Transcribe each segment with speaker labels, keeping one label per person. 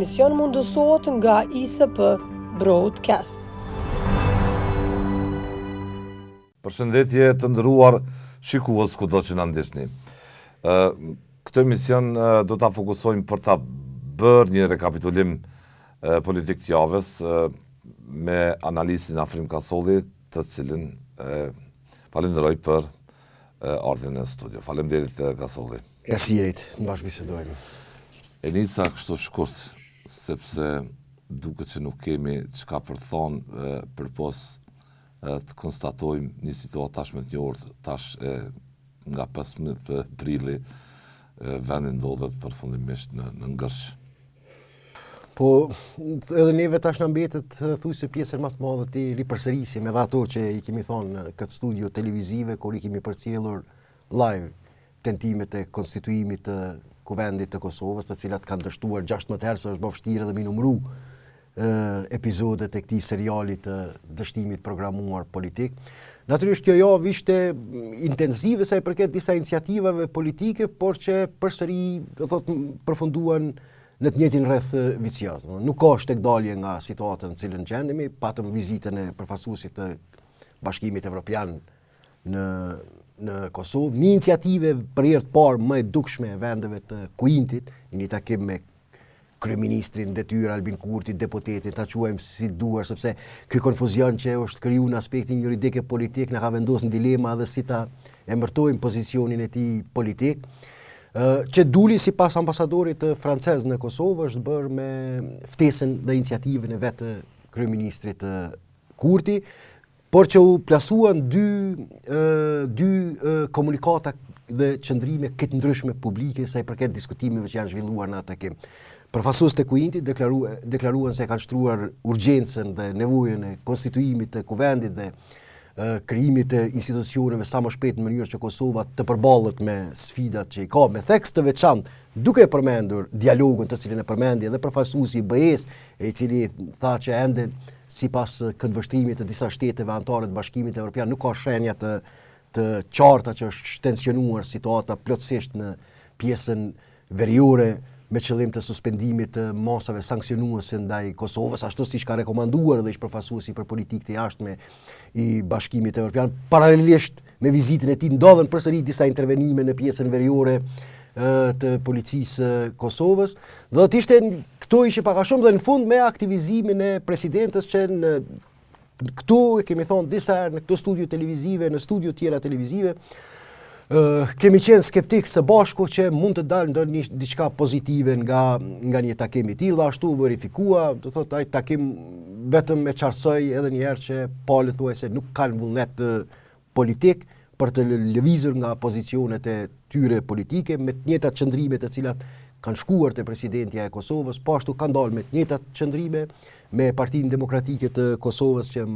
Speaker 1: emision mundësohet nga ISP Broadcast.
Speaker 2: Përshëndetje të nderuar shikues kudo që na ndjeshni. Këtë emision do ta fokusojmë për ta bërë një rekapitulim politik të javës me analistin Afrim Kasolli, të cilin falenderoj për ardhin në studio. Faleminderit Kasolli.
Speaker 3: Plasirit, në bashkëbisedojmë.
Speaker 2: E nisa kështu shkurt, sepse duket që nuk kemi çka për thonë përpos të konstatojmë një situatë tashmë të njohur, tash nga 15 prilli vendi ndodhet përfundimisht në ngërsh.
Speaker 3: Po edhe neve tash na mbetet thujse pjesën më të madhe të ripërsërisim edhe ato që i kemi thonë në këtë studio televizive kur i kemi përcjellur live tentimet e konstituimit të Kuvendit të Kosovës, të cilat kanë dështuar 16 herë, se është më vështirë edhe mi numëru episodet e këtij seriali të dështimit programuar politik. Natyrisht kjo javë ishte intensive sa i përket disa iniciativave politike, por që përsëri do thotë përfunduan në të njëjtin rreth vicioz. Nuk ka shtekdalje nga situata në cilën gjendemi, patëm vizitën e përfaqësuesit të Bashkimit Evropian në Kosovë, një iniciative për herë të parë më e dukshme e vendeve të Kuintit, një takim me kryeministrin detyr Albin Kurti, deputetin, ta quajmë si duar, sepse ky konfuzion që është krijuar në aspektin juridik e politik na ka vendosur në dilema edhe si ta emërtojmë pozicionin e tij politik. Që duli sipas ambasadorit francez në Kosovë është bërë me ftesën dhe iniciativën e vetë kryeministrit Kurti, por që u plasuan dy komunikata dhe qëndrime këtë ndryshme publike sa i përket diskutimeve që janë zhvilluar në atë takim. Përfaqësues të Kuintit deklaruan se kanë shtruar urgjencën dhe nevojën e konstituimit të Kuvendit dhe krijimit të institucioneve sa më shpejt në mënyrë që Kosova të përballet me sfidat që i ka, me tekst të veçantë, duke përmendur dialogun të cilin e përmendi edhe përfaqësuesi i BE-s, i cili tha që ende sipas këndvështrimit të disa shteteve anëtare të Bashkimit Evropian nuk ka shenja të qarta që është shtensionuar situata plotësisht në pjesën veriore me qëllim të suspendimit të masave sankcionuese ndaj Kosovës, ashtu siç ka rekomanduar edhe ish përfaqësuesi për politikë të jashtme i Bashkimit Evropian. Paralelisht me vizitën e tij ndodhen përsëri disa intervenime në pjesën veriore të policisë Kosovës. Dhe ishte këto ishte pak a shumë dhe në fund me aktivizimin e presidentës që këtu e kemi thonë disa herë në këto studio televizive, në studio tjera televizive, kemi qenë skeptik së bashku që mund të dalë ndonjë diçka pozitive nga një takim i tillë, ashtu verifikua, do thotë ai takim vetëm e qartësoi edhe një herë që palë thuajse nuk kanë vullnet politik për të lëvizur nga pozicionet e tyre politike me të njëjtat qëndrime të cilat kanë shkuar te presidentja e Kosovës, po ashtu kanë dalë me të njëjtat qëndrime me Partinë Demokratike të Kosovës që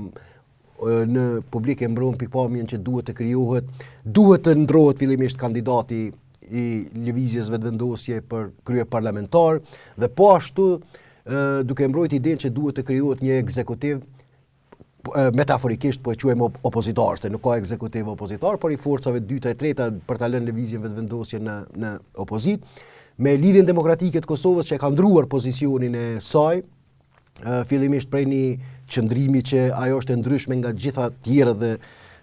Speaker 3: në publik e mbron pikpamjen që duhet të ndrohet fillimisht kandidati i lëvizjes vetëvendosje për krye parlamentar dhe po ashtu duke mbrojtur idenë që duhet të krijohet një ekzekutiv metaforikisht po e quajmë opozitar, se nuk ka ekzekutiv opozitar, por i forcave dyta e treta për ta lënë lëvizjen vetëvendosje në opozit, me Lidhjen Demokratike të Kosovës që ka ndruar pozicionin e saj, fillimisht prej një qëndrimi që ajo është e ndryshme nga gjitha tjera dhe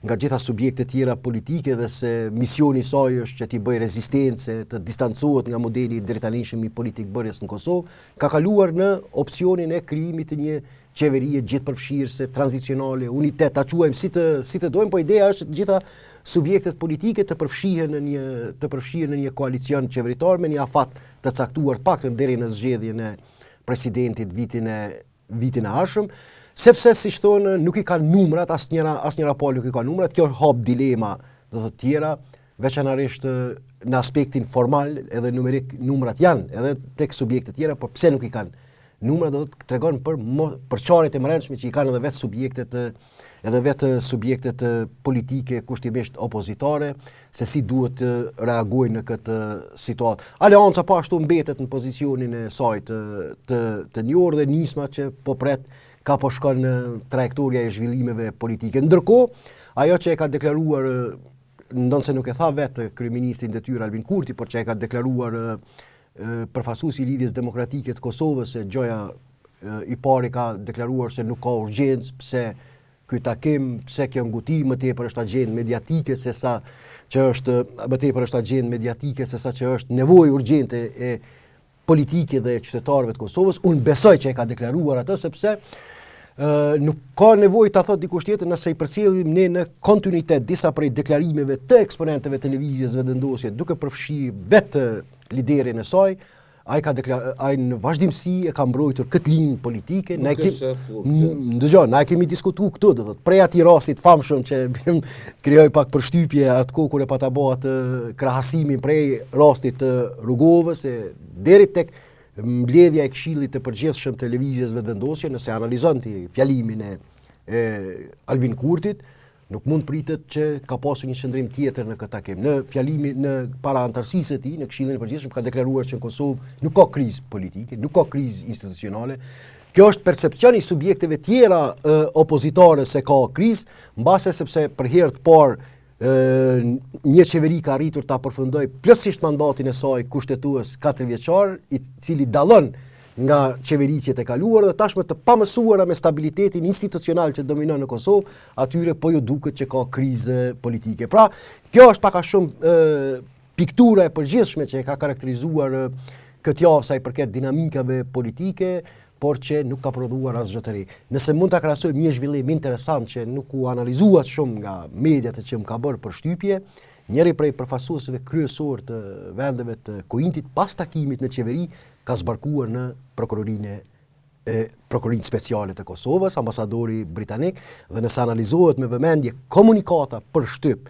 Speaker 3: nga gjitha subjekte tjera politike dhe se misioni i saj është që t'i bëjë rezistencë, të distancohet nga modeli drejtanishëm i politik bërjes në Kosovë, ka kaluar në opsionin e krijimit të një qeverie gjithëpërfshirëse, tranzicionale, unitet, ta quajmë si të dojmë, po ideja është gjitha subjektet politike të përfshihen në një koalicion qeveritar me një afat të caktuar paktën deri në zgjedhjen e presidentit vitin e ardhshëm, sepse siç thonë nuk i kanë numrat, asnjëra palë nuk i ka numrat, kjo hap dilema do të tjera, veçanërisht në aspektin formal edhe numerik numrat janë edhe tek subjekte tjera, por pse nuk i kanë numrat do të tregon për çarjet e mërenshme që i kanë edhe vetë subjektet politike kushtimisht opozitare, se si duhet të reagojnë në këtë situatë. Aleanca po ashtu mbetet në pozicionin e saj të njohur dhe nisma që po pret ka po shkon në trajektoria e zhvillimeve politike. Ndërkohë, ajo që e ka deklaruar, ndonse nuk e tha vetë kryeministri i detyrë Albin Kurti, por që e ka deklaruar përfaqësuesi i Lidhjes Demokratike të Kosovës se Gjoja i pari ka deklaruar se nuk ka urgjencë, pse ky takim, pse kjo nguti më tepër është agjendë mediatike se sa që është më tepër është agjendë mediatike se sa që është nevojë urgjente e politike dhe qytetarëve të Kosovës. Unë besoj që e ka deklaruar atë sepse nuk ka nevojë ta thotë dikush tjetër nëse i përcjellim ne në kontinuitet disa prej deklarimeve të eksponentëve televizjes vendosje duke përfshirë vetë liderin e saj. Ai në vazhdimsi e ka mbrojtur këtë linjë politike. Na kemi diskutuar këtu, do thotë, prej atij rastit famshëm që krijoi pak përshtypje atë kohë kur e pata bë atë krahasimin prej rastit të Rugovës deri tek mbledhja e Këshillit të Përgjithshëm të Lëvizjes Vetëvendosje, nëse analizonti fjalimin e Albin Kurtit, nuk mund pritet që ka pasur një qëndrim tjetër në këtë takim. Në fjalimin në para antarësisë së tij në Këshillin e Përgjithshëm ka deklaruar që në Kosovë nuk ka krizë politike, nuk ka krizë institucionale. Kjo është percepcioni i subjekteve tjera opozitare se ka krizë, mbase sepse për herë të parë një qeveri ka arritur ta përfundoj plotësisht mandatin e saj kushtetues 4 vjeçar, i cili dallon nga qeverisjet e kaluara dhe tashmë të pamësuara me stabilitetin institucional që dominon në Kosovë, atyre po ju duket që ka krizë politike. Pra, kjo është pak a shumë piktura e përgjithshme që e ka karakterizuar këtë javë sa i përket dinamikave politike, por që nuk ka prodhuar asgjë të re. Nëse mund ta krahasojmë një zhvillim interesant që nuk u analizuat shumë nga mediat që më ka bërë përshtypje, njëri prej përfaqësuesve kryesor të vendeve të Kuintit pas takimit në qeveri ka zbarkuar në prokurorinë speciale të Kosovës, ambasadori britanik, dhe nëse analizohet me vëmendje komunikata për shtyp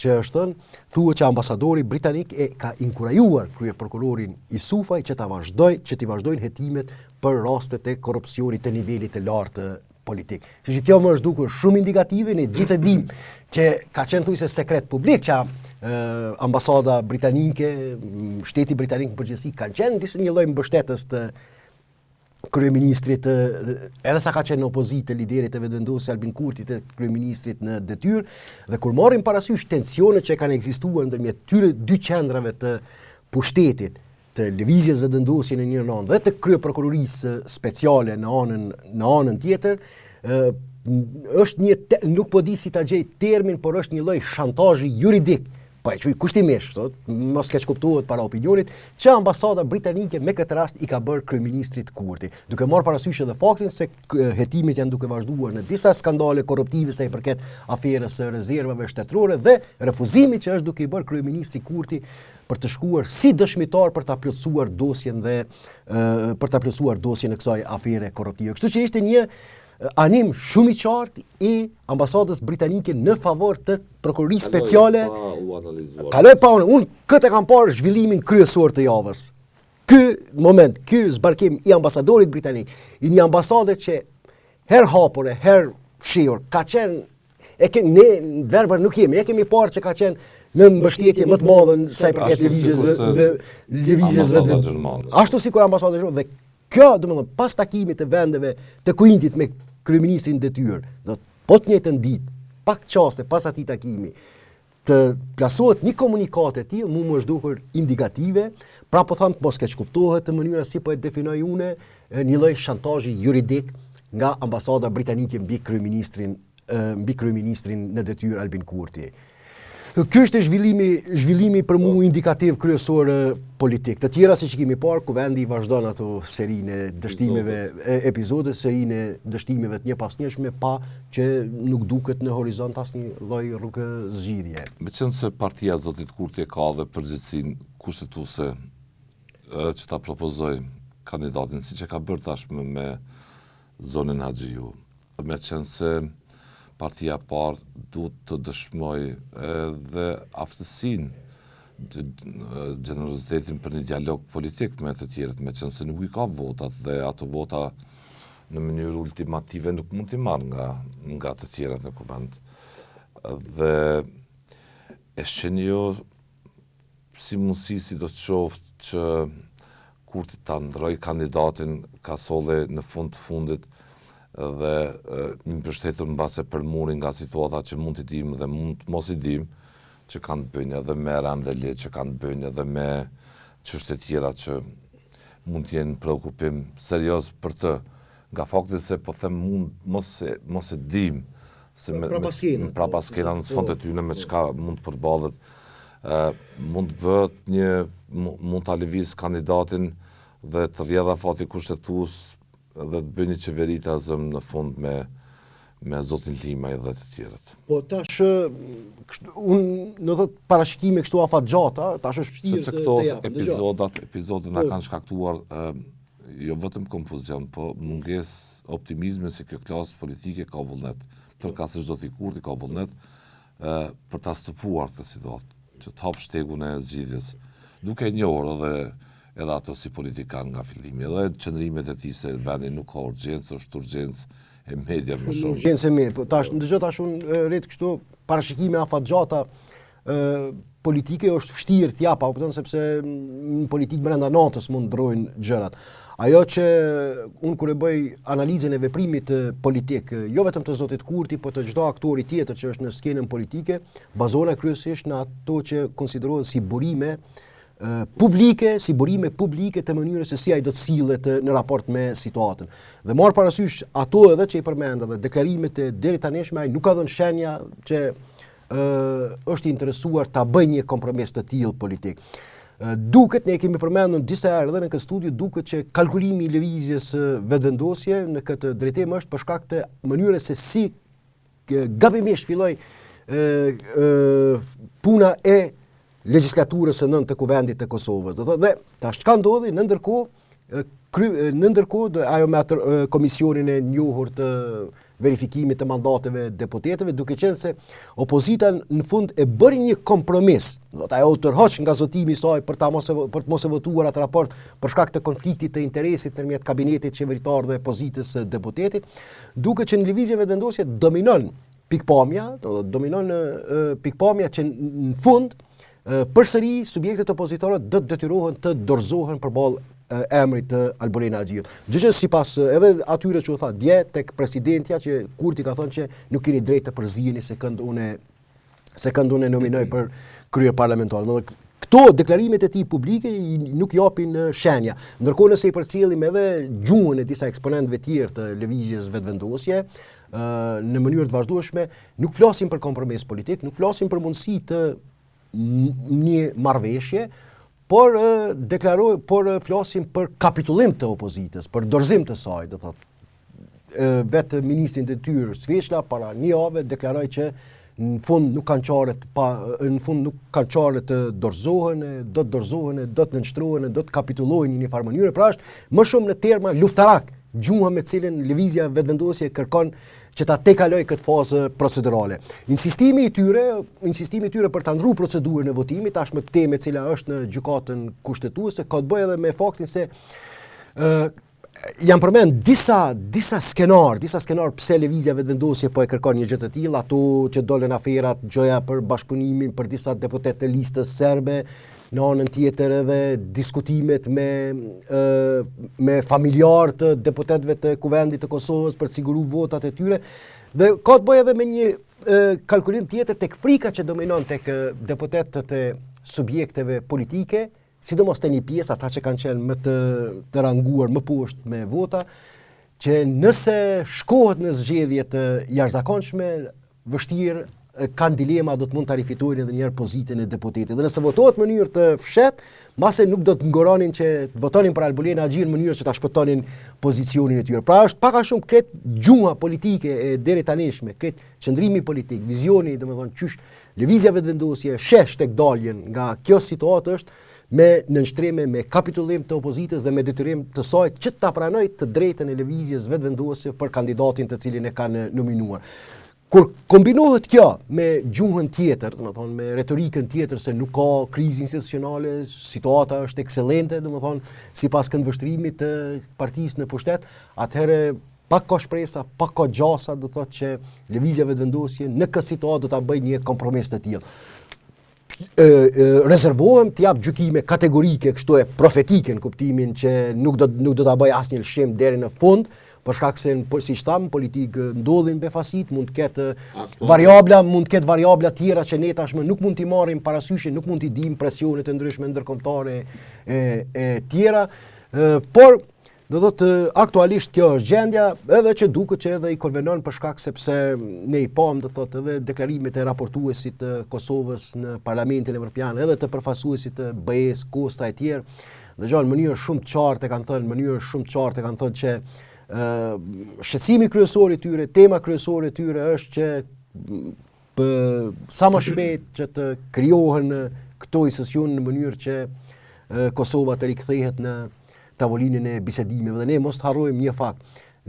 Speaker 3: që është thënë, thuhet që ambasadori britanik e ka inkurajuar kryeprokurorin Isufaj që t'i vazhdojnë hetimet për rastet e korrupsionit të nivelit të lartë politik. Kështu që kjo më është dukur shumë indikative, ne gjithë e dim që ka qenë thujse sekret publik që ambasada britanike, shteti britanik në përgjithësi kanë qenë disi një lloj mbështetës të kryeministrit, edhe sa ka qenë në opozitë liderit e Vetëvendosjes Albin Kurtit e kryeministrit në detyrë, dhe kur marrim parasysh tensionet që kanë ekzistuar ndërmjet tyre dy qendrave të pushtetit, të Lëvizjes Vetëvendosje në një anë dhe të kryeprokurorisë speciale në anën tjetër, është nuk po di si ta gjej termin, por është një lloj shantazhi juridik. Po e quaj kushtimisht, mos keq kuptohet para opinionit, që ambasada britanike me këtë rast i ka bërë kryeministrit Kurti, duke marrë parasysh edhe faktin se hetimet janë duke vazhduar në disa skandale korruptive sa i përket aferës së rezervave shtetërore dhe refuzimi që është duke i bërë kryeministri Kurti për të shkuar si dëshmitar për ta plotësuar dosjen e kësaj afere korruptive. Kështu që ishte një anim shumë i qartë i ambasadës britanike në favor të prokurorisë speciale. Kaloj pa unë këtë e kam parë zhvillimin kryesor të javës. Ky zbarkim i ambasadorit britanik, i një ambasade që her hapur e her fshihur, ka qenë ne verbër nuk jemi, e kemi parë që ka qenë në mbështetje më të madhe sa i përket lëvizjes ashtu sikur ambasada dhe kjo, domethënë, pas takimit të vendeve të Kuintit me kryeministrin detyrë, do po të njëjtën ditë, pak qaste pas atij takimi, të plasohet një komunikat e tillë, më është dukur indikative, pra po them mos keq kuptohet në mënyra si po e definoj unë, një lloj shantazhi juridik nga ambasada britanike mbi kryeministrin në detyrë Albin Kurti. Ky është zhvillimi për mua indikativ kryesor politik. Të tjera siç kemi parë, kuvendi vazhdon ato serinë e dështimeve, serinë e dështimeve të njëpasnjëshme, pa që nuk duket në horizont asnjë lloj rrugë zgjidhje.
Speaker 2: Meqense partia e Zotit Kurti ka dhe përgjegjësinë kushtetuese që ta propozoj kandidatin siç e ka bërë tashmë me Zonin Haxhiu, meqense partia parë duhet të dëshmoj edhe aftësinë, gjenerozitetin për një dialog politik me të tjerët, meqense nuk i ka votat dhe ato vota në mënyrë ultimative nuk mund t'i marrë nga të tjerët në kuvend. Dhe e shqeni jo si mundësi si do të qoftë që Kurti ta ndroj kandidatin ka solle në fund të fundit dhe një mbështetur në base për murin nga situata që mund t'i dim dhe mund mos i dim, që kanë të bëjnë edhe me Randele, që kanë të bëjnë edhe me çështje tjera që mund të jenë preokupim serioz për të, nga fakti se po them mund mos e dim se me prapaskena në sfond të tyre me çka mund të përballet, mund bëhet mund ta lëviz kandidatin dhe të rrjedha fati kushtetues dhe të bëjë një qeveri të azëm në fund me zotin Limaj dhe të tjerët.
Speaker 3: Po tash unë në thot parashikime kështu afatgjata, tash është vështirë
Speaker 2: sepse këto epizodet na kanë shkaktuar jo vetëm konfuzion, po mungesë optimizmi se kjo klasë politike ka vullnet, përka se çdo kurti ka vullnet për ta stëpuar këtë situatë, që të hap shtegun e zgjidhjes, duke njohur edhe ato si politikan nga fillimi, edhe qëndrimet e tij se vendi nuk ka urgjencë, është urgjencë e media më shumë.
Speaker 3: Urgjencë e media, po tash ndëgjoj tash unë rrit kështu parashikime afatgjata politike është vështirë t'jap, kupton, sepse në politikë brenda natës mund ndrojnë gjërat. Ajo që unë kur e bëj analizën e veprimit politik, jo vetëm të zotit Kurti, po të çdo aktori tjetër që është në skenën politike, bazohet kryesisht në ato që konsiderohen si burime publike, si burime publike të mënyrës se si ai do të sillet në raport me situatën. Dhe marr parasysh ato edhe që i përmenda dhe deklarimet e deri tanishme, ai nuk ka dhënë shenja që është interesuar ta bëjë një kompromis të tillë politik. Duket, ne kemi përmendur disa herë edhe në këtë studio, duket që kalkulimi i lëvizjes vetvendosje në këtë drejtim është për shkak të mënyrës se si gabimisht filloi puna e legjislaturës së nëntë të Kuvendit të Kosovës. Do thotë, dhe tash çka ndodhi në ndërkohë ajo me atë komisionin e njohur të verifikimit të mandateve deputetëve, duke qenë se opozita në fund e bëri një kompromis. Do të ajo tërhoq nga zotimi i saj për të mos e votuar atë raport për shkak të konfliktit të interesit ndërmjet kabinetit qeveritar dhe pozitës së deputetit, duke që në lëvizjen vetvendosje dominon pikpamja që në fund përsëri subjektet opozitore do të detyrohen të dorëzohen përballë emrit të Albolena Xhiut. Gjë që sipas edhe atyre që u tha dje tek presidentja që Kurti ka thënë që nuk keni drejt të përziheni se kënd unë nominoj për krye parlamentar. Këto deklarimet e tij publike nuk japin shenja. Ndërkohë nëse i përcjellim edhe gjuhën e disa eksponentëve tjerë të lëvizjes vetvendosje, në mënyrë të vazhdueshme, nuk flasim për kompromis politik, nuk flasim për mundësi të një marrëveshje, por flasim për kapitullim të opozitës, për dorëzim të saj, do thotë. Vetë ministri i detyrës Sveçla para një javë deklaroi që në fund nuk kanë çare të dorëzohen, do të nënshtrohen, do të kapitulojnë në një farë mënyrë, pra është më shumë në terma luftarak, gjuha me cilën lëvizja vetvendosje kërkon që ta tejkaloj këtë fazë procedurale. Insistimi i tyre për ta ndruar procedurën e votimit, tashmë temë e cila është në gjykatën kushtetuese, ka të bëjë edhe me faktin se janë përmend disa skenar pse lëvizja vetvendosje po e kërkon një gjë të tillë, ato që dolën aferat, gjëja për bashkëpunimin për disa deputet të listës serbe, në anën tjetër edhe diskutimet me familjar të deputetëve të Kuvendit të Kosovës për të siguruar votat e tyre, dhe ka të bëjë edhe me një kalkulim tjetër tek frika që dominon tek deputetët e subjekteve politike, sidomos të një pjesë ata që kanë qenë më të ranguar më poshtë me vota, që nëse shkohet në zgjedhje të jashtëzakonshme, vështirë kanë dilema, do të mund të rifitojnë edhe njëherë pozitën e deputetit. Dhe nëse votohet në mënyrë të fshehtë, mase nuk do të ngoronin që të votonin për Albolena Xhiun në mënyrë që ta shpëtonin pozicionin e tyre. Pra është pak a shumë kret gjuha politike e deri tanishme, kret qëndrimi politik, vizioni, domethënë qysh lëvizja vetvendosje shesh tek daljen nga kjo situatë është me nënshtrime, me kapitullim të opozitës dhe me detyrim të saj që ta pranojë të drejtën e lëvizjes vetvendosje për kandidatin të cilin e kanë nominuar. Kur kombinohet kjo me gjuhën tjetër, domethënë me retorikën tjetër se nuk ka krizë institucionale, situata është ekscelente, domethënë sipas këndvështrimit të partisë në pushtet, atëherë pak ka shpresa, pak ka gjasa, do thotë që lëvizja vetvendosje në këtë situatë do ta bëjë një kompromis të tillë. rezervohem të jap gjykime kategorike, kështu e profetike në kuptimin që nuk do ta bëj asnjë lëshim deri në fund, për shkak se siç tham, politikë ndodhin befasit, mund të ketë variabla tjera që ne tashmë nuk mund t'i marrim parasysh, nuk mund t'i dim presionet e ndryshme ndërkombëtare e tjera, por do thotë aktualisht kjo është gjendja, edhe që duket që edhe i konvenon për shkak sepse ne i pam do thotë edhe deklarimet e raportuesit të Kosovës në Parlamentin Evropian, edhe të përfaqësuesit të BE-s, Kosta e tjerë, dëgjon në mënyrë shumë të qartë kanë thënë që shqetësimi kryesor i tyre, tema kryesore e tyre është që sa më shpejt që të krijohen këto institucione në mënyrë që Kosova të rikthehet në tavolinën e bisedimeve. Dhe ne mos të harrojmë një fakt.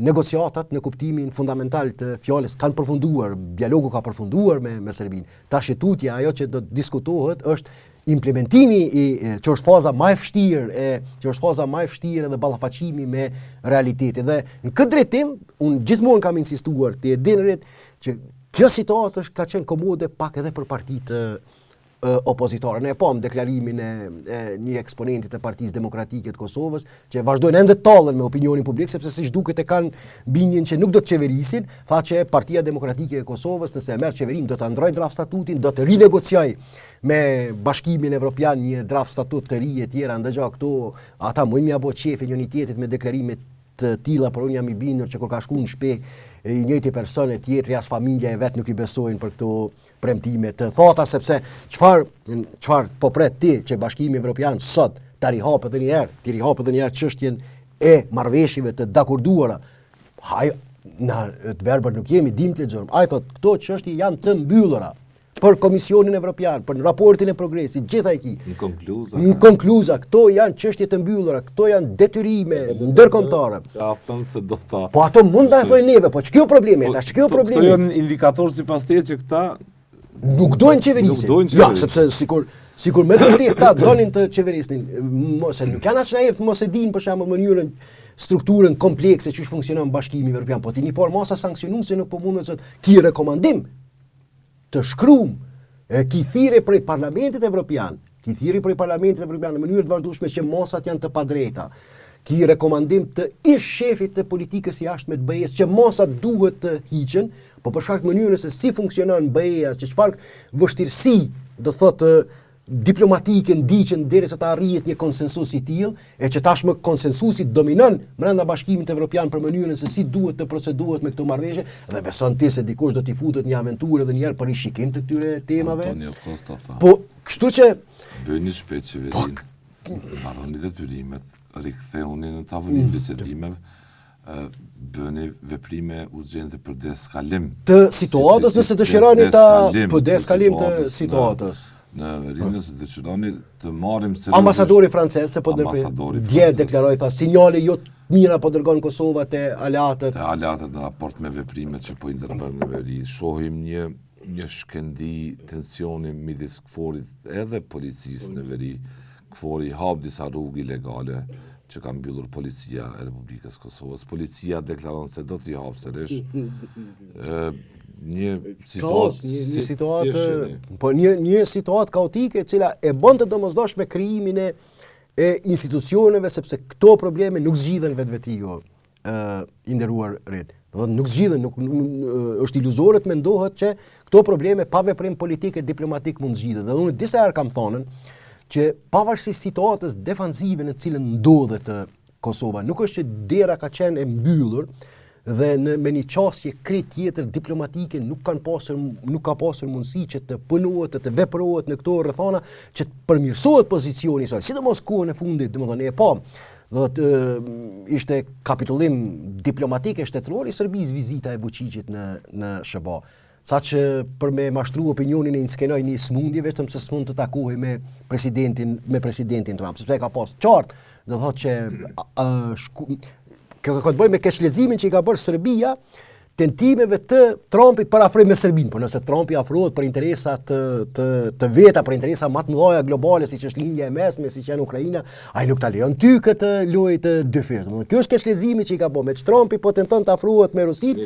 Speaker 3: Negociatat në kuptimin fundamental të fjalës kanë përfunduar, dialogu ka përfunduar me Serbinë. Tash tutje ajo që do të diskutohet është implementimi që është faza më e vështirë dhe ballafaqimi me realitetin. Dhe në këtë drejtim unë gjithmonë kam insistuar të dinërit që kjo situatë ka qenë komode pak edhe për partitë opozitare. Ne pam deklarimin e një eksponenti të Partisë Demokratike të Kosovës që vazhdojnë ende të tallen me opinionin publik sepse siç duket e kanë bindjen që nuk do të qeverisin, tha që Partia Demokratike e Kosovës nëse e merr qeverinë do ta ndrojë draft statutin, do të rinegociojë me Bashkimin Evropian një draft statut të ri e tjera, ndërsa këtu ata më mja bëu çefin unitetit me deklarime të tilla, por unë jam i bindur që kur ka shkuar në shtëpi i njëjti person e tjetri as familja e vet nuk i besojnë për këto premtime të thota sepse çfarë po pret ti që Bashkimi Evropian sot ta rihapë edhe një herë çështjen e marrëveshjeve të dakorduara. Na të verbër nuk jemi dim të lexojmë. Ai thotë këto çështje janë të mbyllura për Komisionin Evropian, për raportin e progresit, gjitha e ki. Në konkluza, këto janë çështje të mbyllura, këto janë detyrime ndërkombëtare. Po ato mund ta thojnë neve, po ç'kjo problemi,
Speaker 2: Këto janë indikator sipas teje që këta
Speaker 3: nuk dojnë qeverisin. Ja, sepse sikur me vërtet ta donin të qeverisnin, mos nuk janë as naivt, mos e dinë për shembull mënyrën strukturën komplekse që funksionon Bashkimi Evropian, po ti një por masa sanksionuese nuk po mundet të ki rekomandim të shkruam ki thirrje prej Parlamentit Evropian, në mënyrë të vazhdueshme që mosat janë të padrejta. Ki rekomandim të ish shefit të politikës jashtme të BE-s që mosat duhet të hiqen, po për shkak të mënyrës se si funksionon BE-ja, që çfarë vështirësi do thotë diplomatike ndiqen derisa të arrihet një konsensus i tillë, e që tashmë konsensusi dominon brenda Bashkimit Evropian për mënyrën se si duhet të procedohet me këto marrëveshje, dhe beson ti se dikush do t'i futet një aventurë edhe një herë për rishikim të këtyre temave. Po, kështu që
Speaker 2: bëni shpejt qeverinë, mbaroni detyrimet, riktheuni në tavolinë bisedimeve, bëni veprime urgjente për deeskalim
Speaker 3: të situatës nëse dëshironi për deeskalim të situatës.
Speaker 2: Në rinës të dëshironi të marrim seriozisht
Speaker 3: ambasadori francez se po dje deklaroi tha sinjale jo të mira po dërgon Kosova te aleatët
Speaker 2: në raport me veprimet që po i ndërmarrin në veri. Shohim një shkendi tensioni midis KFOR-it edhe policisë në veri. KFOR-i hap disa rrugë ilegale që ka mbyllur policia e Republikës Kosovës. Policia deklaron se do t'i hapë sërish. Një situatë kaotike e cila e bën të domosdoshme krijimin e institucioneve sepse këto probleme nuk zgjidhen vetvetio i nderuar ret. Do të nuk zgjidhen, është iluzore të mendohet që këto probleme pa veprim politik e diplomatik mund zgjidhen. Dhe unë disa herë kam thënë që pavarësisht situatës defanzive në cilën ndodhet Kosova, nuk është që dera ka qenë e mbyllur dhe me një qasje krejt tjetër diplomatike nuk ka pasur mundësi që të punohet, të veprohet në këto rrethana që të përmirësohet pozicioni i saj. Sidomos kohën e fundit, domethënë e pam, do të ishte kapitullim diplomatik e shtetëror i Serbisë vizita e Vučićit në SBA. Saqë për me mashtru opinionin e inskenoj një smundje vetëm se s'mund të takohej me presidentin Trump. Sepse ka pas qartë, do thotë që kjo ka të bëjë me keqlezimin që i ka bërë Serbia tentimeve të Trumpit për afrim me Serbinë. Por nëse Trumpi afrohet për interesa të veta, për interesa më të mëdha globale, siç është lindja e mesme, siç janë Ukraina, ai nuk ta lejon ty këtë lojë të dyfirë. Kjo është keqlezimi që i ka bërë. Me Trumpi po tenton të afrohet me Rusinë.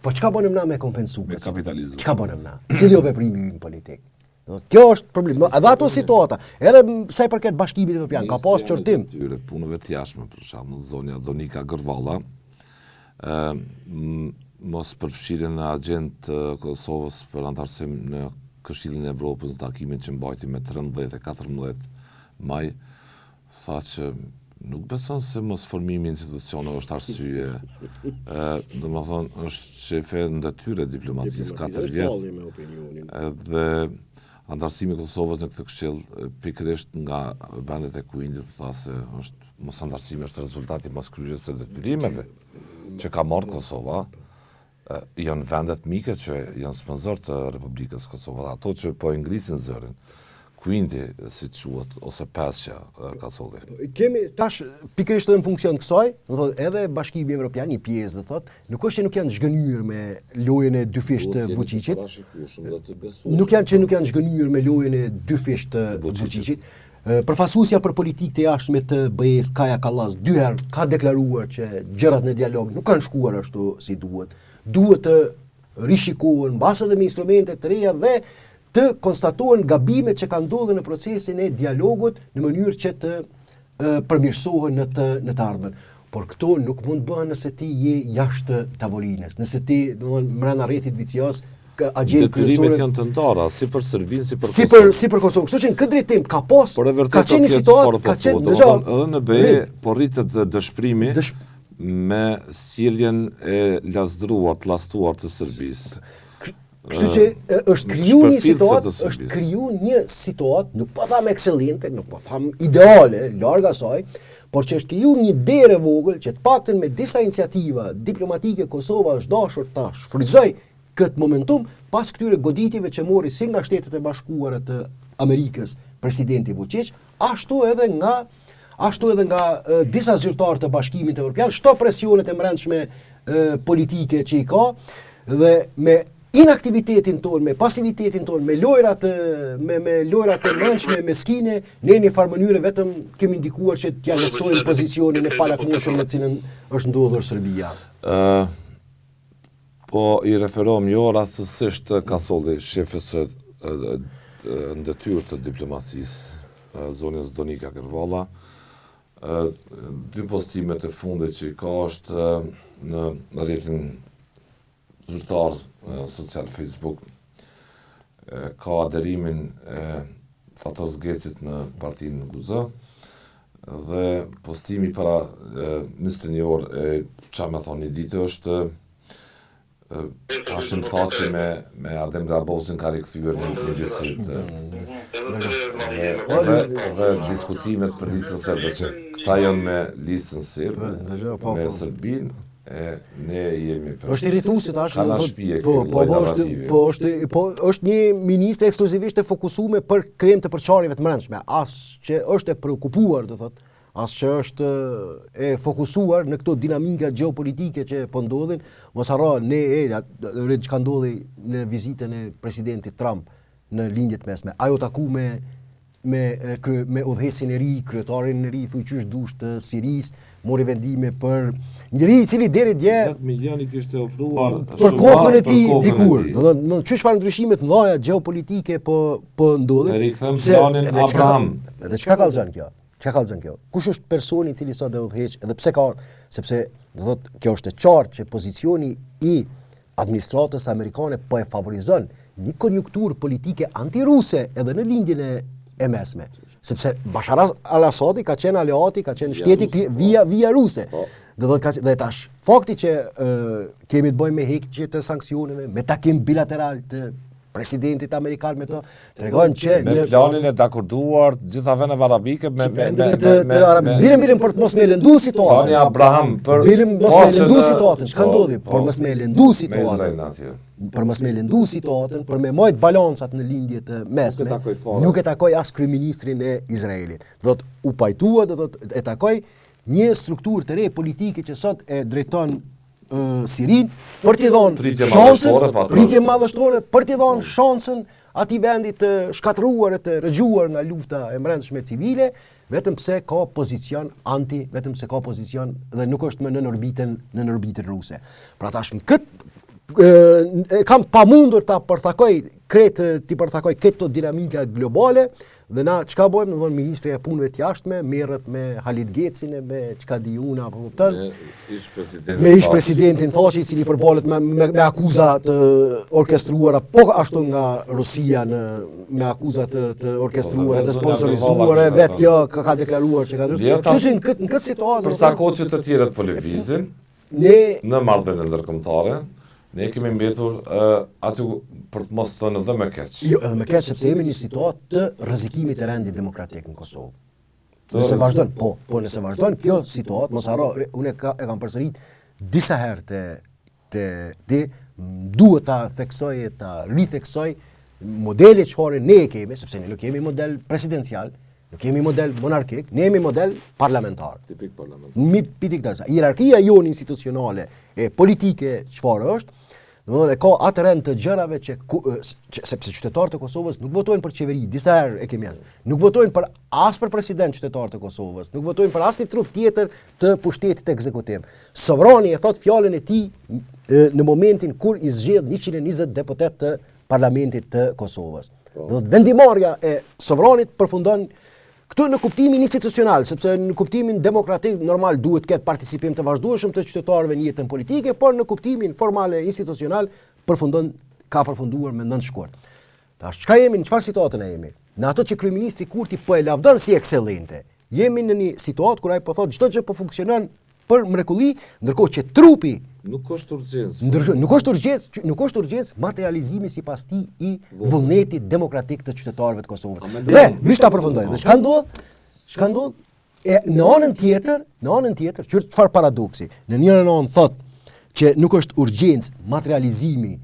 Speaker 2: Po çka bënim na me kompensuar? Me kapitalizëm.
Speaker 3: Çka bënim na? Cili është veprimi ynë politik? Kjo është problem. Edhe ato situata, edhe sa i përket Bashkimit Evropian, ka pas çortim.
Speaker 2: Tyre punëve të jashtme, për shembull zonja Donika Gërvalla, mos përfshirjen në agjendë të Kosovës për antarësim në Këshillin e Evropës në takimin që mbajti me 13 e 14 maj, tha që nuk beson se mos formimi institucioneve është arsye. Domethënë është shefe në detyrë diplomacisë 4 vjet. Dhe antarësimi i Kosovës në këtë këshill pikërisht nga vendet e Kuindit tha se është mos antarësimi është rezultati i moskryerjes së detyrimeve që ka marrë Kosova. Janë vendet mike që janë sponsor të Republikës Kosovë, ato që po i ngrisin zërin. Kuindi, si quhet, ose pesha ka solli.
Speaker 3: Kemi tash pikërisht edhe në funksion kësaj, do thotë edhe Bashkimi Evropian një pjesë, do thotë, nuk është që nuk janë zhgënyer me lojën e dy fish të Vučićit. Nuk janë zhgënyer me lojën e dy fish të Vučićit. Përfaqësuesja për politikë të jashtme të BE-s Kaja Kallas dy herë ka deklaruar që gjërat në dialog nuk kanë shkuar ashtu si duhet. Duhet të rishikohen mbas edhe me instrumente të reja dhe të konstatohen gabimet që kanë ndodhur në procesin e dialogut në mënyrë që të përmirësohen në të ardhmen. Por këto nuk mund bëhen nëse ti je jashtë tavolinës, nëse ti domthonë brenda rrethit vicioz agjendë kryesore.
Speaker 2: Detyrimet janë të ndara, si për Serbinë, si për Kosovën.
Speaker 3: Si për Kosovën. Kështu që në këtë drejtim ka pas,
Speaker 2: ka qenë situatë, edhe në BE po rritet dëshpërimi me sjelljen e lazdruar, të lastuar të Serbisë.
Speaker 3: Kështu që është kriju një situatë, nuk po tham eksellente, nuk po tham ideale, larg asaj, por që është kriju një derë vogël që të paktën me disa iniciativa diplomatike Kosova është dashur ta shfrytëzoj këtë momentum pas këtyre goditjeve që mori si nga Shtetet e Bashkuara të Amerikës presidenti Vučić, ashtu edhe nga disa zyrtarë të Bashkimit Evropian, shto presionet e brendshme politike që i ka dhe me inaktivitetin tonë, me pasivitetin tonë, me lojrat e brendshme meskine, ne në farë mënyrë vetëm kemi ndikuar që t'ja lehtësojmë pozicionin e palakmoshëm në cilën është ndodhur Serbia.
Speaker 2: Po i referohem jo rastësisht ka solli shefës në detyrë të diplomacisë, zonjës Donika Gërvalla. Dy postimet e fundit që i ka është në rrjetin zyrtar social Facebook, ka aderimin e Fatos Gecit në partinë Guzë, dhe postimi para 21 orë qa me thonë një ditë është ashtë më thaqe me Adem Grabozin ka rikëthyër një bisedë dhe diskutimet për listën serbe që këta janë me listën serbe, me Serbinë, ne jemi për...
Speaker 3: është irrituese tash,
Speaker 2: ka na shpije këtë narrative.
Speaker 3: Është një ministër ekskluzivisht e fokusuar për krijem të përçarjeve të brendshme, as që është e preokupuar, do thotë, as që është e fokusuar në këto dinamika gjeopolitike që po ndodhin. Mos harro ne çka ndodhi në vizitën e presidentit Trump në lindjet mesme. Ajo taku me udhëhesin e ri, kryetarin e ri, thuj qysh dush të Sirisë, mori vendime për njëri i cili deri dje
Speaker 2: 10 milioni kishte ofruar
Speaker 3: për kokën e tij dikur. Do të çfarë ndryshime të mëdha gjeopolitike po ndodhin.
Speaker 2: Rikthem planin Abraham.
Speaker 3: Edhe çka ka lënë kjo? Çka ka lënë kjo? Kush është personi i cili sot do udhëheq, edhe pse ka, sepse do thotë kjo është e qartë që pozicioni i administratës amerikane po e favorizon një konjunkturë politike antiruse edhe në lindjen e mesme. Sepse Bashar al-Assadi ka qenë aleati, ka qenë shteti via ruse. Do thotë dhe tash fakti që kemi të bëjmë me heqje të sanksioneve, me takim bilateral të presidentit amerikan me to, tregon që
Speaker 2: me planin e dakorduar gjitha vendet arabike
Speaker 3: birim për të mos me lëndu situatën.
Speaker 2: Plani Abraham për
Speaker 3: mos me lëndu situatën, çka ndodhi? Por mos me lëndu situatën. Për mos me lëndu situatën, për me majt balancat në lindje të mesme, nuk e takoj as kryeministrin e Izraelit. Do të u pajtua, do të e takoj një strukturë të re politike që sot e drejton Sirin për t'i dhënë shansën, pritje madhështore, për t'i dhënë shansën atij vendi të shkatëruar e të rrëgjuar nga lufta e brendshme civile, vetëm pse ka pozicion vetëm pse ka pozicion dhe nuk është më në orbitën ruse. Pra tash në këtë kam pamundur ta përthakoj këtë dinamika globale dhe na çka bëjmë, domethënë ministri e punëve të jashtme merret me Halit Gecin e me çka di unë apo kupton. Me ish presidentin Thaçi i cili përballet me akuza të orkestruara po ashtu nga Rusia me akuza të orkestruara të sponsorizuara vetë kjo ka deklaruar që ka dhënë. Kështu që në këtë situatë
Speaker 2: për sa kohë që të tjerët po lëvizin në marrëdhënie ndërkombëtare, ne kemi mbetur aty për të mos thënë edhe me keq.
Speaker 3: Jo, edhe me keq sepse jemi në një situatë të rrezikimit të rendit demokratik në Kosovë. Nëse vazhdon, nëse vazhdon kjo situatë, mos harro, unë e kam përsërit disa herë duhet ta theksoj e ta ritheksoj modelet çfarë ne kemi, sepse ne nuk kemi model presidencial, nuk kemi model monarkik, ne kemi model parlamentar.
Speaker 2: Tipik parlamentar.
Speaker 3: Hierarkia jonë institucionale e politike çfarë është? Domethënë ka atë rend të gjërave që sepse qytetarët e Kosovës nuk votojnë për qeveri, disa herë e kemi thënë. Nuk votojnë për president qytetarët e Kosovës, nuk votojnë për asnjë trup tjetër të pushtetit ekzekutiv. Sovrani e thot fjalën e tij në momentin kur i zgjedh 120 deputet të parlamentit të Kosovës. Do të vendimarrja e sovranit përfundon këtu në kuptimin institucional, sepse në kuptimin demokratik normal duhet ketë participim të vazhdueshëm të qytetarëve në jetën politike, por në kuptimin formal e institucional ka përfunduar me nënshkurt. Tash çka jemi, në çfarë situatën e jemi? Në ato që kryeministri Kurti po e lavdon si eksellente. Jemi në një situatë kur ai po thotë çdo gjë po funksionon për mrekulli, ndërkohë që trupi
Speaker 2: nuk është urgjencë.
Speaker 3: Nuk është urgjencë materializimi sipas tij i vullnetit demokratik të qytetarëve të Kosovës. Dhe vish ta përfundoj. Dhe çka ndodh? Në anën tjetër, çfarë paradoksi? Në njërin anë thotë që nuk është urgjencë materializimi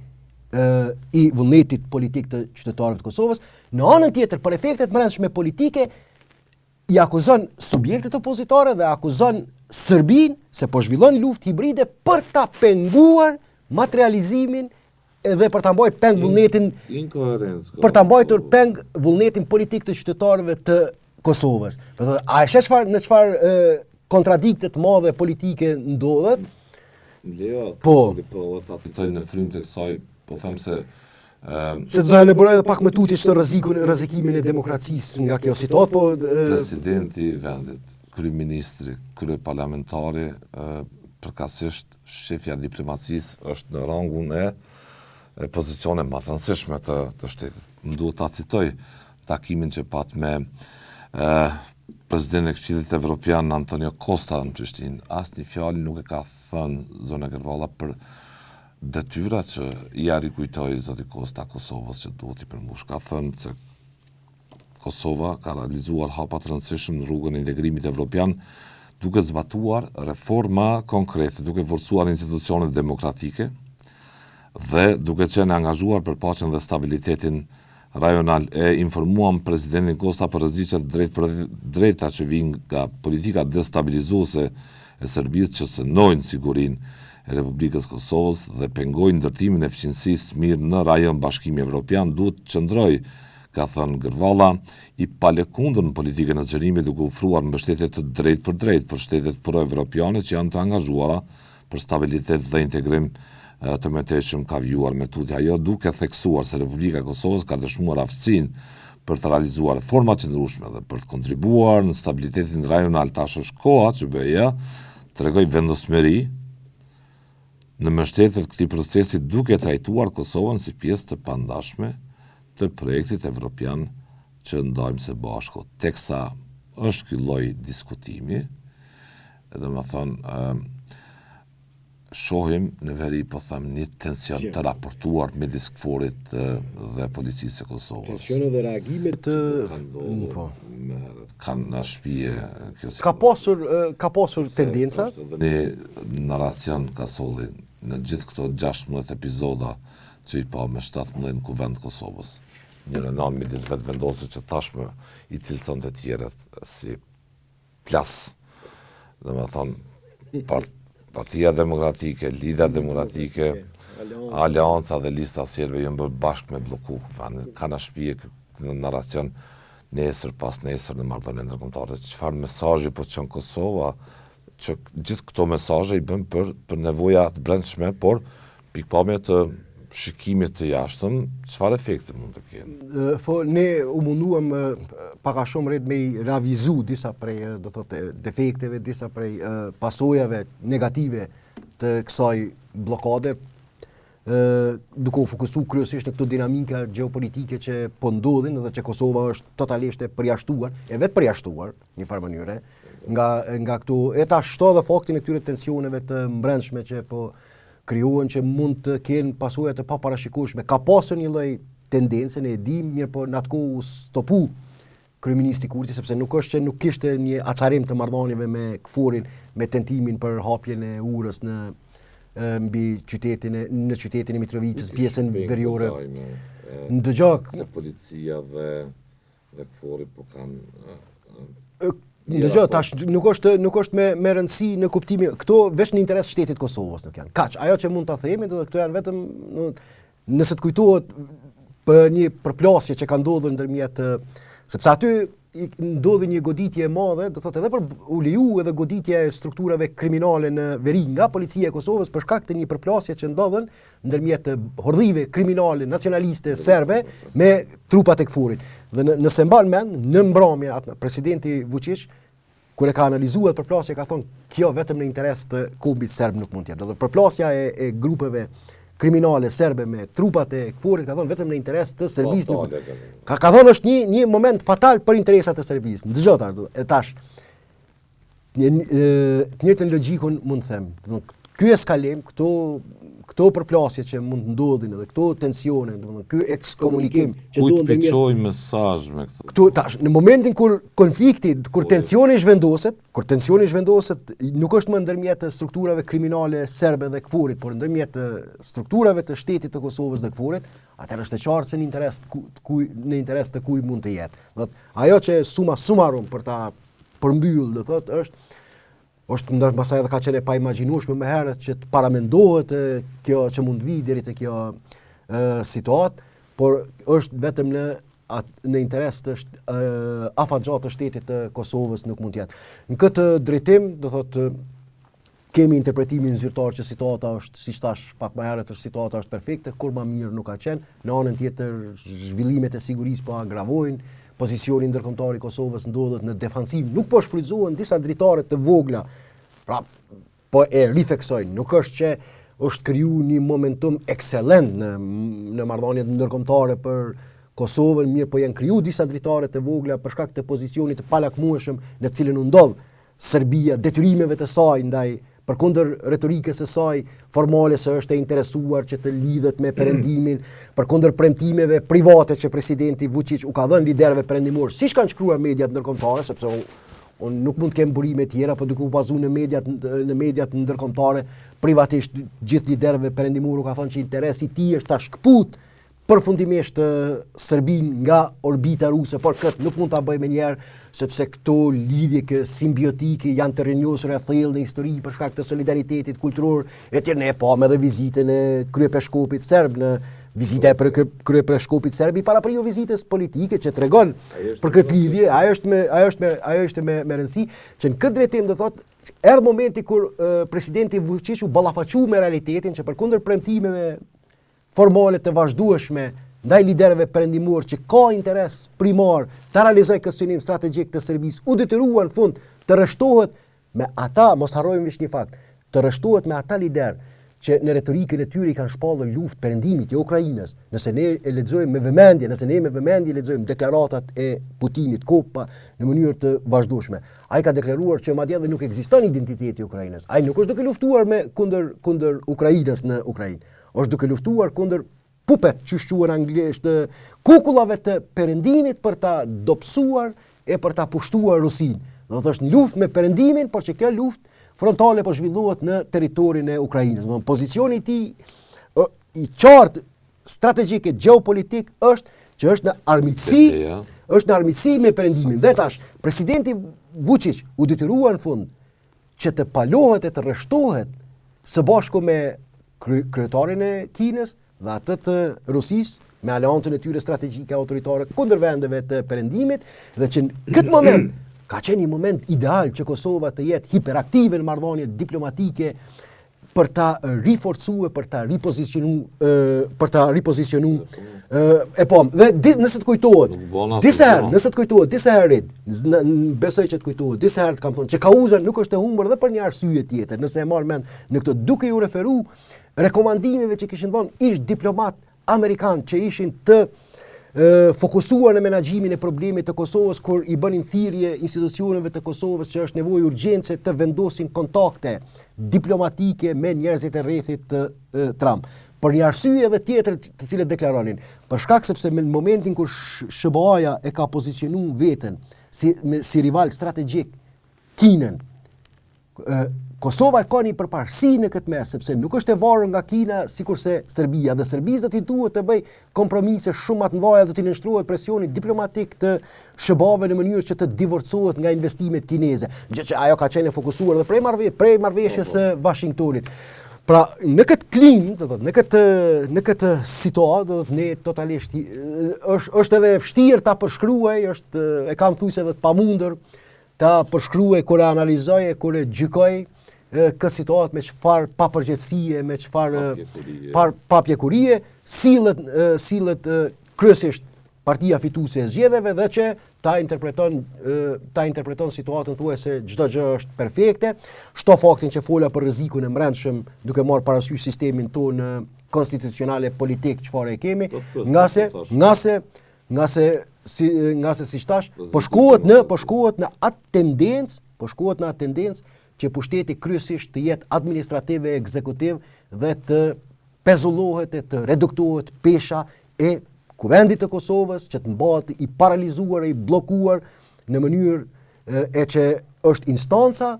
Speaker 3: i vullnetit politik të qytetarëve të Kosovës, në anën tjetër për efektet brendshme politike i akuzon subjektet opozitare dhe akuzon Serbinë se po zhvillon luftë hibride për ta penguar materializimin edhe për ta mbajtur peng vullnetin
Speaker 2: inkoherencë.
Speaker 3: Për ta mbajtur peng vullnetin politik të qytetarëve të Kosovës. A e sheh në çfarë kontradikte të mëdha politike ndodhet?
Speaker 2: Po ta citoj në frym të kësaj, po them se
Speaker 3: se do të elaboroj edhe pak më tutje çdo rrezikimin e demokracisë nga kjo situatë, po
Speaker 2: presidenti i vendit, kryeministri, kryeparlamentari, përkatësisht shefja e diplomacisë është në rangun e pozicione më të rëndësishme të shtetit. Më duhet ta citoj takimin që pat me presidentin e Këshillit Evropian Antonio Costa në Prishtinë. Asnjë fjalë nuk e ka thënë zona Gervalla për detyra që i rikujtoi zoti Costa Kosovës që duhet i përmbush. Ka thënë se Kosova ka realizuar hapa të rëndësishëm në rrugën e integrimit evropian, duke zbatuar reforma konkrete, duke forcuar institucionet demokratike dhe duke qenë angazhuar për paqen dhe stabilitetin rajonal. E informuam presidentin Costa për rreziqet drejta që vijnë nga politika destabilizuese e Serbisë që sënojnë sigurinë e Republikës Kosovës dhe pengojnë ndërtimin e eficiencisë mirë në rajon. Bashkimi Evropian duhet të qëndrojë, ka thënë Gervalla, i palekundër në politikën e zgjerimit duke ofruar mbështetje të drejtë për shtetet pro-evropiane që janë të angazhuara për stabilitet dhe integrim të mëtejshëm, ka vjuar me tutje ajo, duke theksuar se Republika e Kosovës ka dëshmuar aftësinë për të realizuar reforma qëndrueshme dhe për të kontribuar në stabilitetin rajonal. Tash është koha që BE tregoj vendosmëri në mbështetje të këtij procesi duke trajtuar Kosovën si pjesë të pandashme të projektit evropian që ndajmë së bashku. Teksa është ky lloj diskutimi, edhe më thonë, shohim në veri, po them, një tension të raportuar midis KFOR-it dhe policisë së Kosovës.
Speaker 3: Tensione dhe reagimet
Speaker 2: kanë në shpije.
Speaker 3: Ka pasur tendenca?
Speaker 2: Një narracion ka solli në gjithë këto 16 epizoda që i pa me 17 në kuvend Kosovës. Një në nanë midis vetë vendosë që tashme i cilëson të tjeret si plas. Dhe me thonë, Partia Demokratike, Lidha Demokratike, Alianca dhe lista sjelve jënë bërë bashkë me bloku kuvendit. Ka në shpije këtë narracion nesër pas nesër në marrëdhënie ndërkombëtare. Çfarë mesazhi po çon Kosova, që gjithë këto mesazhe i bën për nevoja të brendshme, por pikpamje të shikimit të jashtëm, çfarë efekte mund të kenë?
Speaker 3: Po ne u munduam pak a shumë red me i ravizu disa prej do thotë defekteve, disa prej pasojave negative të kësaj blokade, duke u fokusu kryesisht në këto dinamika gjeopolitike që po ndodhin dhe që Kosova është totalisht e përjashtuar, e vetë përjashtuar në një farë mënyre nga këto e ta shto dhe faktin e këtyre tensioneve të mbrëmshme që po krijohen që mund të kenë pasoja të paparashikueshme. Ka pasur një lloj tendencë, ne e dim, mirë po në atë kohë u stopu kryeministri Kurti sepse nuk është që nuk kishte një acarim të marrëdhënieve me KFOR-in, me tentimin për hapjen e urës në qytetin e Mitrovicës, pjesën veriore. Ndëgjak
Speaker 2: se policia dhe KFOR-i po kanë
Speaker 3: Ndëgjoj, tash nuk është me rëndësi në kuptimin këto veç në interes shtetit Kosovës nuk janë. Kaq, ajo që mund ta themi do këto janë vetëm nëse të kujtohet për një përplasje që ka ndodhur ndërmjet sepse aty ndodhi një goditje e madhe, do thotë edhe për u leju edhe goditje e strukturave kriminale në veri nga policia e Kosovës për shkak të një përplasje që ndodhen ndërmjet hordhive kriminale nacionaliste serbe me trupat e KFOR-it. Dhe nëse mban mend, në mbrëmje atë presidenti Vučić kur e ka analizuar përplasje ka thonë kjo vetëm në interes të kombit serb nuk mund të jetë. Dhe përplasja e grupeve kriminale serbe me trupat e KFOR-it ka thonë vetëm në interes të Serbisë. Ka thonë është një moment fatal për interesat e Serbisë. Dëgjoj tash. Të njëjtën logjikun mund të them. Ky eskalim, këto përplasje që mund të ndodhin edhe këto tensione, domethënë ky ekskomunikim që
Speaker 2: duhet të çojë mesazh me këtë.
Speaker 3: Këtu tash në momentin kur konflikti, kur tensioni zhvendoset, nuk është më ndërmjet strukturave kriminale serbe dhe KFOR-it, por ndërmjet strukturave të shtetit të Kosovës dhe KFOR-it, atëherë është e qartë se në interes të kujt mund të jetë. Do thotë ajo që summa summarum për ta përmbyll, do thotë është ndërsa edhe ka qenë pa imagjinueshme më herët që të paramendohet kjo që mund vi deri te kjo situatë, por është vetëm në interes të afatgjat të shtetit të Kosovës nuk mund të jetë. Në këtë drejtim, do thotë kemi interpretimin zyrtar që situata është, siç thash pak më herët, situata është perfekte, kur më mirë nuk ka qenë. Në anën tjetër, zhvillimet e sigurisë po agravojnë. Pozicioni ndërkombëtar i Kosovës ndodhet në defansiv, nuk po shfrytëzohen disa dritare të vogla. Pra, po e ritheksojnë, nuk është që është krijuar një momentum eksellent në marrëdhëniet ndërkombëtare për Kosovën, mirë po janë krijuar disa dritare të vogla për shkak të pozicionit të palakmueshëm në cilën u ndodh Serbia, detyrimeve të saj ndaj përkundër retorikës së saj formale se është e interesuar që të lidhet me perëndimin, përkundër premtimeve private që presidenti Vučić u ka dhënë liderëve perëndimor, siç kanë shkruar mediat ndërkombëtare, sepse unë nuk mund të kem burime të tjera, por duke u bazuar në mediat ndërkombëtare, privatisht gjithë liderëve perëndimor u ka thënë që interesi i tij është ta shkput përfundimisht Serbinë nga orbita ruse, por këtë nuk mund ta bëjmë njëherë sepse këto lidhje simbiotike janë të rinjosura e thellë në histori për shkak të solidaritetit kulturor, etj. Ne pamë edhe vizitën e kryepreshkopit serb në vizita e kryepreshkopit serb para për jo vizitës politike që tregon për këtë lidhje, ajo është me rëndësi që në këtë drejtim do thotë erdhi momenti kur presidenti Vučić u ballafaqu me realitetin që përkundër premtimeve formale të vazhdueshme ndaj liderëve perëndimor që ka interes primar të realizojë këtë synim strategjik të Serbisë, u detyrua në fund të rreshtohet me ata, mos harrojmë vish një fakt, të rreshtohet me ata liderë që në retorikën e tyre i kanë shpallur luftë perëndimit të Ukrainës. Nëse ne e lexojmë me vëmendje, lexojmë deklaratat e Putinit koppa në mënyrë të vazhdueshme. Ai ka deklaruar që madje edhe nuk ekziston identiteti i Ukrainës. Ai nuk është duke luftuar kundër Ukrainës në Ukrainë. Është duke luftuar kundër pupet që quhen anglisht kukullave të perëndimit për ta dobësuar e për ta pushtuar Rusinë. Do të thosh në luftë me perëndimin, por që kjo luftë frontale po zhvillohet në territorin e Ukrainës. Do të pozicioni i tij i qartë strategjik e geopolitik është në armiqësi me perëndimin. Dhe tash presidenti Vučić u detyrua në fund që të palohet e të rreshtohet së bashku me kryetarin e Kinës dhe atë të Rusisë me aleancën e tyre strategjike autoritare kundër vendeve të perëndimit dhe që në këtë moment ka qenë një moment ideal që Kosova të jetë hiperaktive në marrëdhënie diplomatike për ta riforcuar, për ta ripozicionu, dhe nëse të kujtohet, disa herë, besoj që të kujtohet, disa herë kam thonë që kauza nuk është e humbur dhe për një arsye tjetër, nëse e marr mend në këtë duke ju referu rekomandimeve që kishin dhënë ish diplomat amerikan që ishin të fokusuar në menaxhimin e problemit të Kosovës, kur i bënin thirrje institucioneve të Kosovës që është nevojë urgjence të vendosin kontakte diplomatike me njerëzit e rrethit të Trump. Për një arsye edhe tjetër të cilët deklaronin, për shkak sepse në momentin kur SBA-ja e ka pozicionuar veten si rival strategjik Kinën, Kosova ka një përparësi në këtë mes, sepse nuk është e varur nga Kina sikurse Serbia, dhe Serbisë do t'i duhet të bëj kompromise shumë më të mëdha dhe t'i nënshtrohet presioni diplomatik të SBA-ve në mënyrë që të divorcohet nga investimet kineze, gjë që ajo ka qenë e fokusuar dhe prej marrëveshjes së Washingtonit. Pra, në këtë klim, në këtë situatë, do të thotë ne totalisht është edhe vështirë ta përshkruaj, e kam thujse edhe të pamundur ta përshkruaj kur e analizoj, kur e gjykoj këtë situatë me çfarë papërgjegjësie, me çfarë papjekurie, sillet kryesisht partia fituese e zgjedhjeve dhe që ta interpreton situatën thuajse çdo gjë është perfekte, shto faktin që fola për rrezikun e brendshëm duke marrë parasysh sistemin tonë konstitucionale politik çfarë e kemi, nga se si thash, po shkohet në atë tendencë që pushteti kryesisht të jetë administrativ e ekzekutiv dhe të pezullohet e të reduktohet pesha e kuvendit të Kosovës, që të mbahet i paralizuar e i bllokuar në mënyrë e që është instanca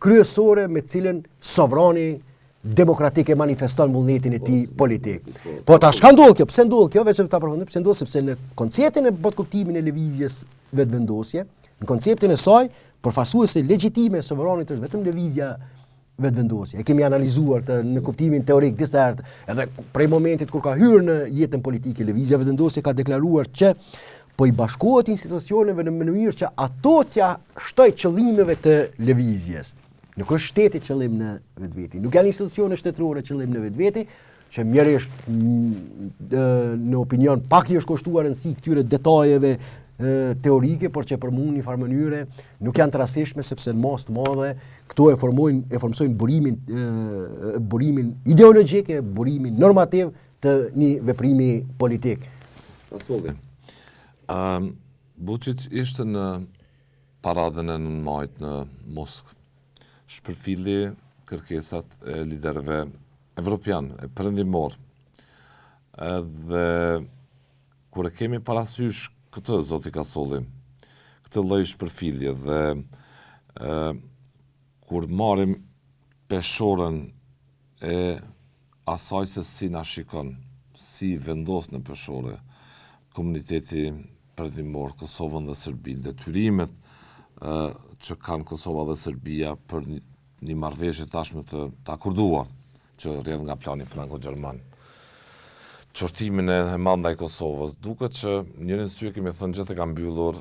Speaker 3: kryesore me cilën sovrani demokratik e manifeston vullnetin e tij politik. Po tash ka ndodhur kjo, pse ndodh kjo, veç ta përfundim, pse ndodh sepse në konceptin e botkuptimin e lëvizjes vetvendosje, në konceptin e saj, përfaqësuese legjitime e sovranit është vetëm lëvizja vetvendosje. E kemi analizuar në kuptimin teorik disa herë, edhe prej momentit kur ka hyrë në jetën politike, lëvizja vetvendosje ka deklaruar që po i bashkohet institucioneve në mënyrë që ato t'ja shtoj qëllimeve të lëvizjes. Nuk është shteti qëllim në vetveti, nuk janë institucione shtetërore qëllim në vetveti, që mjerisht në opinion pak i është kushtuar rëndësi këtyre detajeve teorike, por që për mund një farë mënyre nuk janë të rastishme, sepse në mas të madhe këto e formsojnë burimin ideologjik e burimin normativ të një veprimi politik.
Speaker 2: Rasulli, Vučić ishte në paradën e 9 majit në Moskë. Shpërfili kërkesat e liderëve evropian, e perëndimor. Edhe kur e kemi parasysh këtë, zoti Kasolli, këtë lloj shpërfilje dhe kur marrim peshorën e asaj se si na shikon, si vendos në peshore komuniteti perëndimor, Kosovën dhe Serbinë, detyrimet që kanë Kosova dhe Serbia për një marrëveshje tashmë të akorduar që rrjedh nga plani franko-gjerman. Qortimin e madh ndaj Kosovës, duket që njërin sy kemi thënë gjithë e ka mbyllur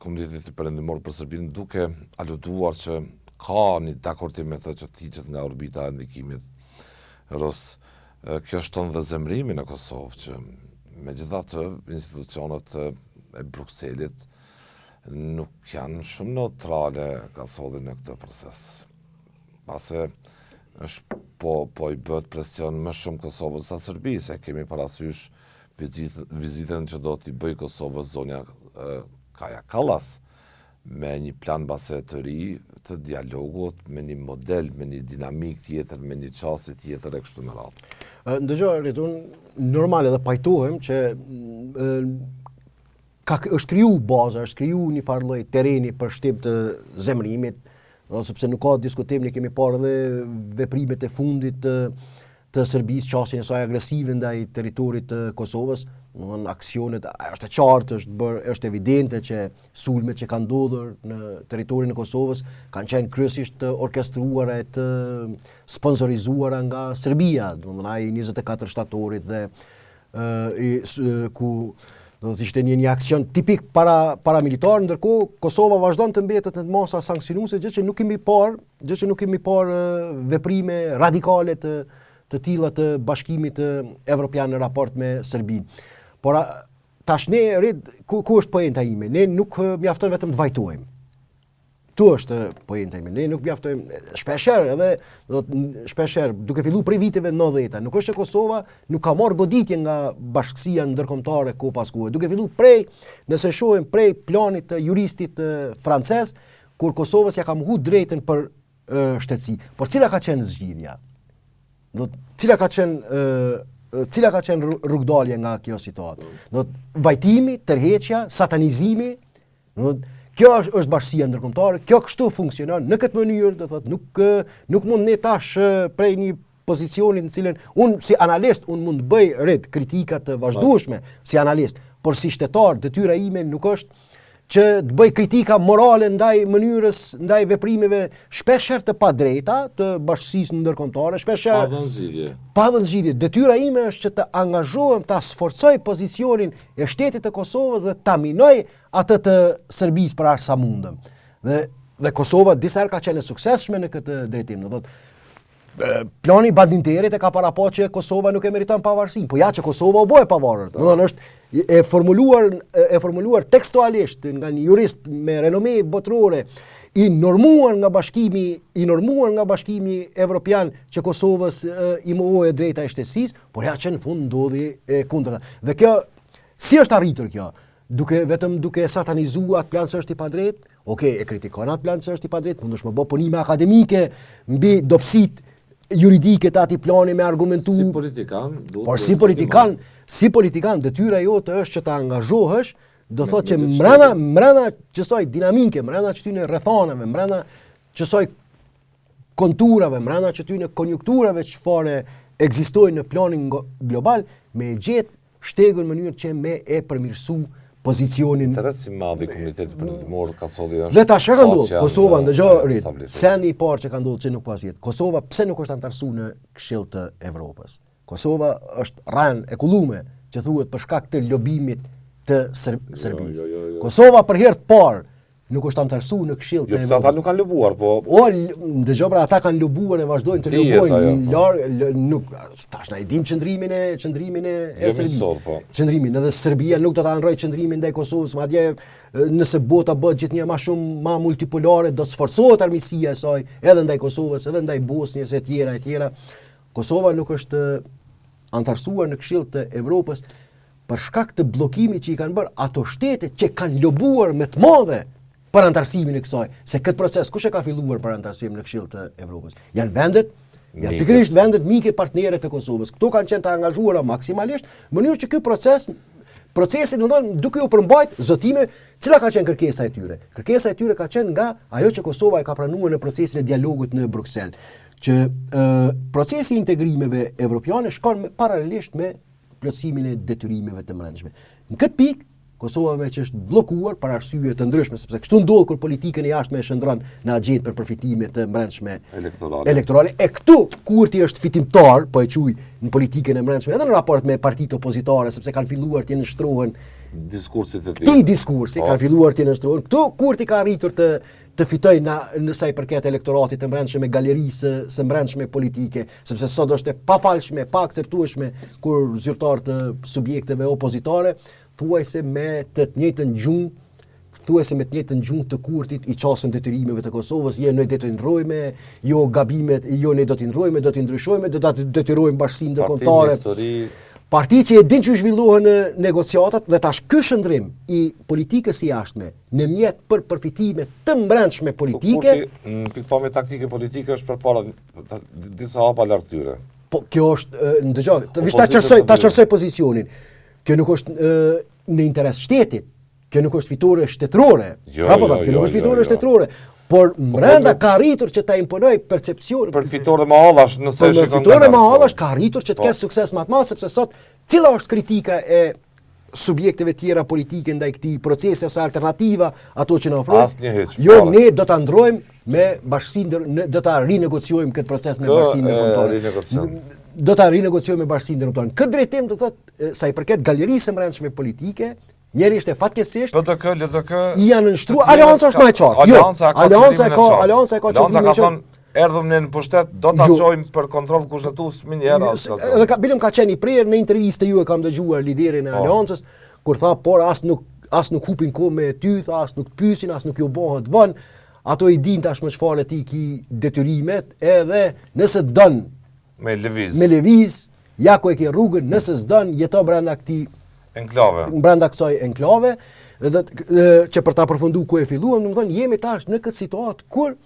Speaker 2: komuniteti perëndimor për Serbinë, duke aluduar që ka një dakordim me të që hiqet nga orbita e ndikimit rus. Kjo shton dhe zemrimin e Kosovë, që megjithatë institucionet e Brukselit nuk janë shumë neutrale ka solli në këtë proces. Pase është po i bët presion më shumë Kosovës sa Serbisë. Kemi parasysh vizitën që do t'i bëj Kosovës zonja Kaja Kallas me një plan base të ri të dialogut, me një model, me një dinamik tjetër, me një qasje tjetër e kështu me radhë.
Speaker 3: Ndëgjoj, Ritun, normal edhe pajtohem që është kriju baza, është kriju një farë lloj tereni për shtyp të zemrimit, sepse nuk ka diskutim, ne kemi parë edhe veprimet e fundit të Serbisë, qasjen e saj agresive ndaj territorit të Kosovës, aksionet, është e qartë, është evidente që sulmet që kanë ndodhur në territorin e Kosovës kanë qenë kryesisht të orkestruara e të sponsorizuara nga Serbia, ai 24 shtatorit dhe ku Do të ishte një aksion tipik paramilitar, ndërkohë Kosova vazhdon të mbetet në masa sanksionuese, gjë që nuk kemi parë veprime radikale të tilla të Bashkimit Evropian në raport me Serbinë. Por tash ne ku është poenta ime? Ne nuk mjafton vetëm të vajtojmë. Tu është poenta ime. Ne nuk mjaftojmë shpeshherë duke filluar prej viteve 90-ta. Nuk është që Kosova nuk ka marrë goditje nga bashkësia ndërkombëtare kohë pas kohe. Duke filluar nëse shohim prej planit të juristit francez, kur Kosovës ja ka mohu drejtën për shtetësi. Por cila ka qenë zgjidhja? Cila ka qenë rrugdalja nga kjo situatë? Vajtimi, tërheqja, satanizimi, kjo është bashkësia ndërkombëtare, kjo kështu funksionon në këtë mënyrë, do thotë nuk mund ne tash prej një pozicionit në cilën unë si analist mund të bëj kritika të vazhdueshme si analist, por si shtetar detyra ime nuk është që të bëj kritika morale ndaj mënyrës, ndaj veprimeve shpeshherë të padrejta të bashkësisë ndërkombëtare, shpeshherë pa zgjidhje. Detyra ime është që të angazhohem, ta sforcoj pozicionin e shtetit të Kosovës dhe ta minoj atë të Serbisë për aq sa mundem. Dhe Kosova disa herë ka qenë e suksesshme në këtë drejtim. Do thotë plani Bandinterit e ka parapo që Kosova nuk e meriton pavarësinë, po ja që Kosova u bë e pavarur. Do të është e formuluar tekstualisht nga një jurist me renome botërore, i normuar nga Bashkimi Evropian që Kosovës i mohoi drejta e shtesisë, por ja që në fund ndodhi e kundërta. Dhe kjo si është arritur kjo? Vetëm duke satanizuar atë plan se është i padrejtë, e kritikon atë plan se është i padrejtë, mundesh më bë punime akademike mbi dobësitë juridike të atij plani me argumentu. Si politikan, detyra jote është që të angazhohesh, do thotë që mbrana qësaj dinamike, mbrana këtyre rrethanave, mbrana qësaj konturave, mbrana këtyre konjunkturave që fare ekzistojnë në planin global, me gjetë shtegun në mënyrë që me e përmirësu pozicionin.
Speaker 2: Interesi madh i Komunitetit Perëndimor ka solli është.
Speaker 3: Dhe tash ka ndodhur Kosova ndëgjoj, sendi i parë që ka ndodhur që nuk pas jetë. Kosova pse nuk është antarësuar në Këshill të Evropës? Kosova është rënë e kullume, që thuhet për shkak të lobimit të Serbisë. Kosova për herë të parë nuk është antarësuar në Këshill të Evropës.
Speaker 2: Ata nuk kanë lobuar, po.
Speaker 3: Dëgjoj, ata kanë lobuar e vazhdojnë të lobojnë. Nuk tash na e dim qëndrimin e Serbisë. Qëndrimin, edhe Serbia nuk do ta ndrojë qëndrimin ndaj Kosovës, madje nëse bota bëhet gjithnjë më multipolare, do të sforcohet armiqësia e saj edhe ndaj Kosovës, edhe ndaj Bosnjës e tjera. Kosova nuk është antarësuar në Këshill të Evropës për shkak të bllokimit që i kanë bërë ato shtete që kanë lobuar me të madhe për antarësimin e kësaj. Se këtë proces kush e ka filluar për antarësimin në Këshill të Evropës? Janë pikërisht vendet mike partnere të Kosovës. Këto kanë qenë të angazhuara maksimalisht, në mënyrë që ky procesi duke u përmbajt zotime, cila ka qenë kërkesa e tyre? Kërkesa e tyre ka qenë nga ajo që Kosova e ka pranuar në procesin e dialogut në Bruksel, që procesi i integrimeve evropiane shkon paralelisht me plotësimin e detyrimeve të brendshme. Në këtë pikë Kosova me që është bllokuar për arsye të ndryshme, sepse kështu ndodh kur politikën e jashtme e shndron në agjet për përfitime të brendshme elektorale. E këtu kurti është fitimtar, po e quaj në politikën e brendshme, edhe në raport me partitë opozitare, sepse kanë filluar të nështrohen
Speaker 2: diskursit të
Speaker 3: tij. Diskursi kanë filluar të nështrohen. Këtu kurti ka arritur të fitoj në sa i përket elektoratit të brendshme, galerisë së brendshme politike, sepse sot është e pafalshme, pa akceptueshme kur zyrtar të subjekteve opozitare thuajse me të njëjtën gjuhë të kurtit i çasën detyrimeve të Kosovës, ne do të ndrojmë, jo gabimet, jo ne do të ndrojmë, do të ndryshojmë, do ta detyrojmë bashkësinë ndërkombëtare. Parti që e din që zhvillohen negociatat dhe tash ky shndrim i politikës së jashtme në mjet për përfitime të brendshme politike,
Speaker 2: në pikpamje taktike politike është përpara disa hapa larg tyre.
Speaker 3: Po kjo është ndëgjoj, ta çarçoj pozicionin. Kjo nuk është në interes shtetit, kjo nuk është fitore shtetërore. Kjo nuk është fitore shtetërore, por brenda ka arritur që ta imponoj percepcion.
Speaker 2: Për fitore më hallash, nëse shikon.
Speaker 3: Fitore më hallash ka arritur që të ketë sukses më të madh, sepse sot cila është kritika e subjekteve tjera politike ndaj këtij procesi ose alternativa ato që na ofrojnë.
Speaker 2: Asnjëherë.
Speaker 3: Jo, ne do ta ndrojmë me bashkësinë, do ta rinegociojmë këtë proces me bashkësinë ndërkombëtare. Do ta rinegociojmë me bashkësinë ndërkombëtare. Këtë drejtim do thotë sa i përket galerisë së brendshme politike, njerëzisht e fatkeqësisht
Speaker 2: LDK
Speaker 3: janë nështruar. Alianca është më e qartë. Jo, Alianca e ka
Speaker 2: qëllimin e qartë. Erdhëm në pushtet, do ta çojmë për kontroll kushtetues më një herë.
Speaker 3: Edhe Bilim ka qenë i prerë në intervistë ju e kam dëgjuar liderin e Aleancës kur tha por as nuk hupin kohë me ty, tha as nuk pyesin, as nuk ju bëhet vën. Ato i din tashmë çfarë ti ki detyrimet, edhe nëse don
Speaker 2: me
Speaker 3: lëviz, ja ku e ke rrugën, nëse s'don jeto brenda këtij
Speaker 2: enklave.
Speaker 3: Brenda kësaj enklave, që për ta përfunduar ku e filluam, domethënë jemi tash në këtë situatë kur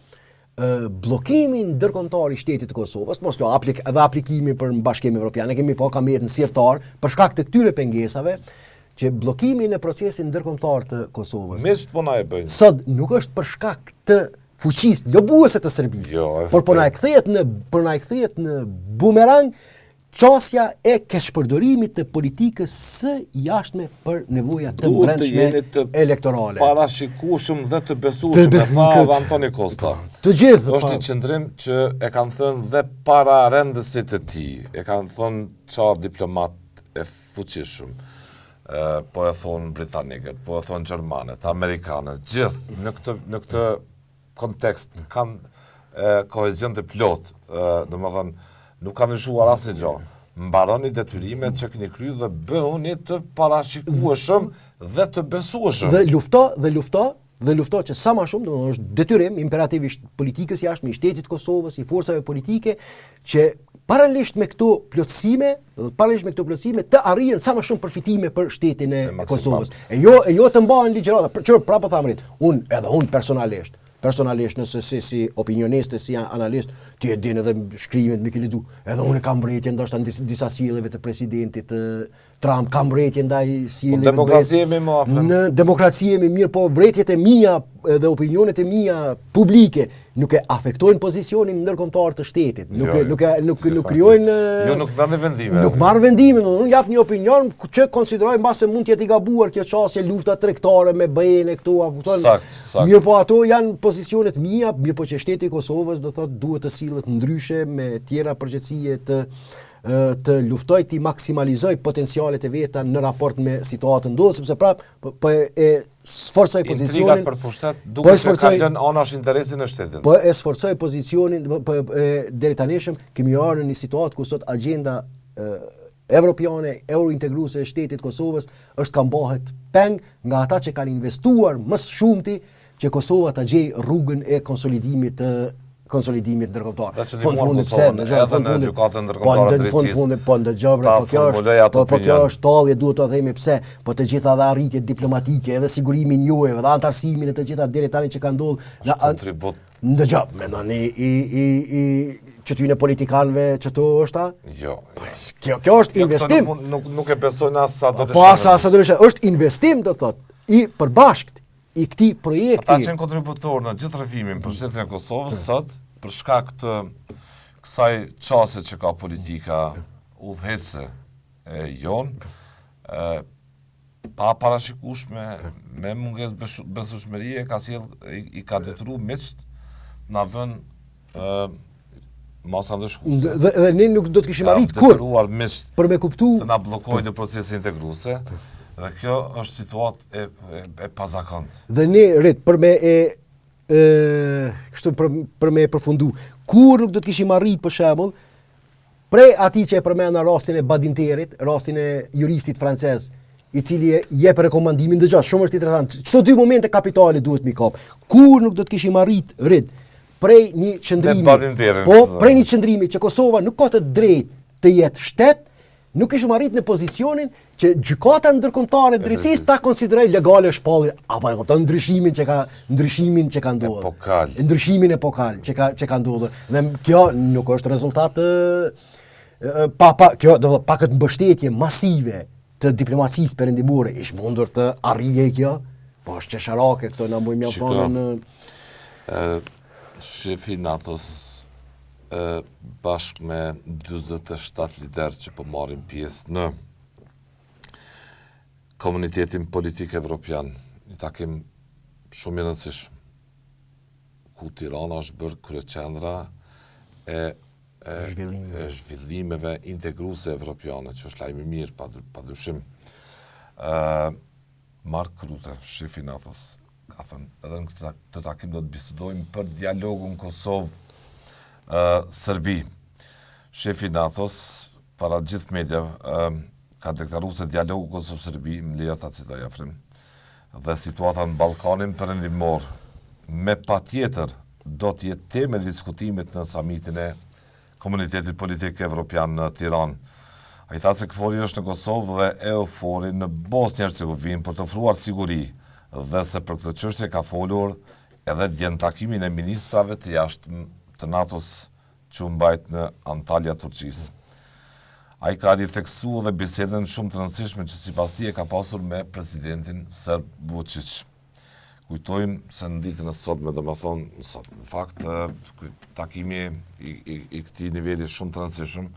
Speaker 3: bllokimin ndërkombëtar i shtetit të Kosovës, mos lo edhe aplikimi për Bashkimin Evropian, ne kemi pa kamerë në sirtar për shkak të këtyre pengesave, që blokimi në procesin ndërkombëtar të Kosovës.
Speaker 2: Mesht po na e bëjnë.
Speaker 3: Sot nuk është për shkak të fuqisë lobuese të Serbisë, por po na e kthehet në bumerang qasja e keqpërdorimit të politikës së jashtme për nevoja të brendshme elektorale.
Speaker 2: Parashikueshëm dhe të besueshëm, tha Antoni Kosta.
Speaker 3: Të gjithë
Speaker 2: është një qëndrim që e kanë thënë dhe para rendësit e tij, e kanë thënë çfarë diplomat e fuqishëm. Po e thonë britanikët, po e thonë gjermanët, amerikanët, gjithë në këtë kontekst kanë kohezion të plot, domethënë nuk kanë ndryshuar asnjë gjë. Mbaroni detyrimet që keni kryer dhe bëhuni të parashikueshëm dhe të besueshëm.
Speaker 3: Dhe lufto që sa më shumë, domethënë është detyrim imperativ i politikës jashtme, i shtetit Kosovës, i forcave politike që paralelisht me këto plotësime të arrijen sa më shumë përfitime për shtetin e Kosovës. E jo të mbahen ligjërata, që prapë thamrit. Unë personalisht nëse si opinionist, si analist, ti e din edhe shkrimet me lexu. Edhe unë kam mbëretje ndoshta në disa sjelljeve të presidentit Trump, kam mbëretje ndaj sjelljes. Në demokraci jemi mirë, po vërtetjet e mia dhe opinionet e mia publike nuk e afektojnë pozicionin ndërkombëtar të shtetit. Nuk krijojnë
Speaker 2: nuk marrin vendime.
Speaker 3: Nuk marr vendime, unë jap një opinion që konsideroj mbase mund të jetë i gabuar kjo çështje lufta tregtare me BE-n e këtu,
Speaker 2: Sakt.
Speaker 3: Mirë, po ato janë pozicionet mia, mirë po që shteti i Kosovës do thotë duhet të sillet ndryshe me tjera përgjegjësie të luftoj të maksimalizoj potencialet e veta në raport me situatën ndodhur, sepse po e sforcoj pozicionin.
Speaker 2: Intrigat për pushtet duket se ka lënë anash interesin e shtetit.
Speaker 3: Po e sforcoj pozicionin deri tanishëm kemi ardhur në një situatë ku sot agjenda evropiane, eurointegruese e shtetit Kosovës është ka mbahet peng nga ata që kanë investuar më shumti që Kosova ta gjej rrugën e konsolidimit ndërkombëtar.
Speaker 2: Fundit pse edhe në gjykatën ndërkombëtare drejtësisë.
Speaker 3: Po ndëgjovra, po kjo është tallje, duhet ta themi pse, po të gjitha dhe arritjet diplomatike, edhe sigurimin juaj, edhe antarësimin e të gjitha deri tani që ka ndodhur,
Speaker 2: kontribut.
Speaker 3: Ndëgjov, mendoni i çtyne politikanëve çto është ta?
Speaker 2: Jo.
Speaker 3: Kjo është investim.
Speaker 2: Nuk e besojnë as sa do të.
Speaker 3: Po as do të është investim, do thotë, i përbashkët i këtij projekti.
Speaker 2: Ata që janë kontributor në gjithë rrëfimin për shtetin e Kosovës sot, për shkak të kësaj çësie që ka politika udhëhese e jonë, pa parashikueshme, me mungesë besueshmërie i ka detyruar miqt na vën masa ndëshkuese.
Speaker 3: Dhe ne nuk do të kishim arritur kur për me kuptu
Speaker 2: të na bllokojë në procesin integruese. Dhe kjo është situatë e pazakontë.
Speaker 3: Dhe ne për me përfundu, kur nuk do të kishim arrit për shembull, prej atij që e përmenda rastin e Badinterit, rastin e juristit francez, i cili jep rekomandimin, dëgjoj, shumë është interesant. Çdo dy momente kapitale duhet mi kap. Kur nuk do të kishim arrit prej një qëndrimi, që Kosova nuk ka të drejtë të jetë shtet, nuk kishim arrit në pozicionin që gjykata ndërkombëtare drejtësisë ta konsideroj legale shpalljen apo të ndryshimin që ka ndodhur. Ndryshimin epokal që ka ndodhur. Dhe kjo nuk është rezultat kjo do të pa këtë mbështetje masive të diplomacisë perëndimore ish mundur të arrijë kjo. Po është çesharake këto na mbojmë thonë
Speaker 2: shefi NATO-s bashkë me 47 lider që po marrin pjesë në komunitetin politik evropian, një takim shumë i rëndësishëm, ku Tirana është bërë kryeqendra e zhvillimeve integruese evropiane, që është lajm i mirë, pa dyshim. Mark Rutte, shefi i NATO-s, ka thënë, edhe në këtë takim do të bisedojmë për dialogun Kosovë-Serbi. Shefi i NATO-s, para gjithë mediave, ka deklaruar se dialogu Kosovë-Serbi, më lejo ta citoj afrim, dhe situata në Ballkanin Perëndimor, me patjetër do të jetë temë diskutimit në samitin e Komunitetit Politik Evropian në Tiranë. Ai tha se KFOR-i është në Kosovë dhe EUFOR-i në Bosnjë-Hercegovinë për të ofruar siguri dhe se për këtë çështje ka folur edhe në takimin e ministrave të jashtëm të NATO-s që u mbajt në Antalya, Turqisë. Ai ka ritheksuar dhe bisedën shumë të rëndësishme që sipas tij e ka pasur me presidentin Serb Vučić. Kujtojmë se në ditën e sotme, domethënë sot, në fakt, takimi i këtij niveli shumë të rëndësishëm,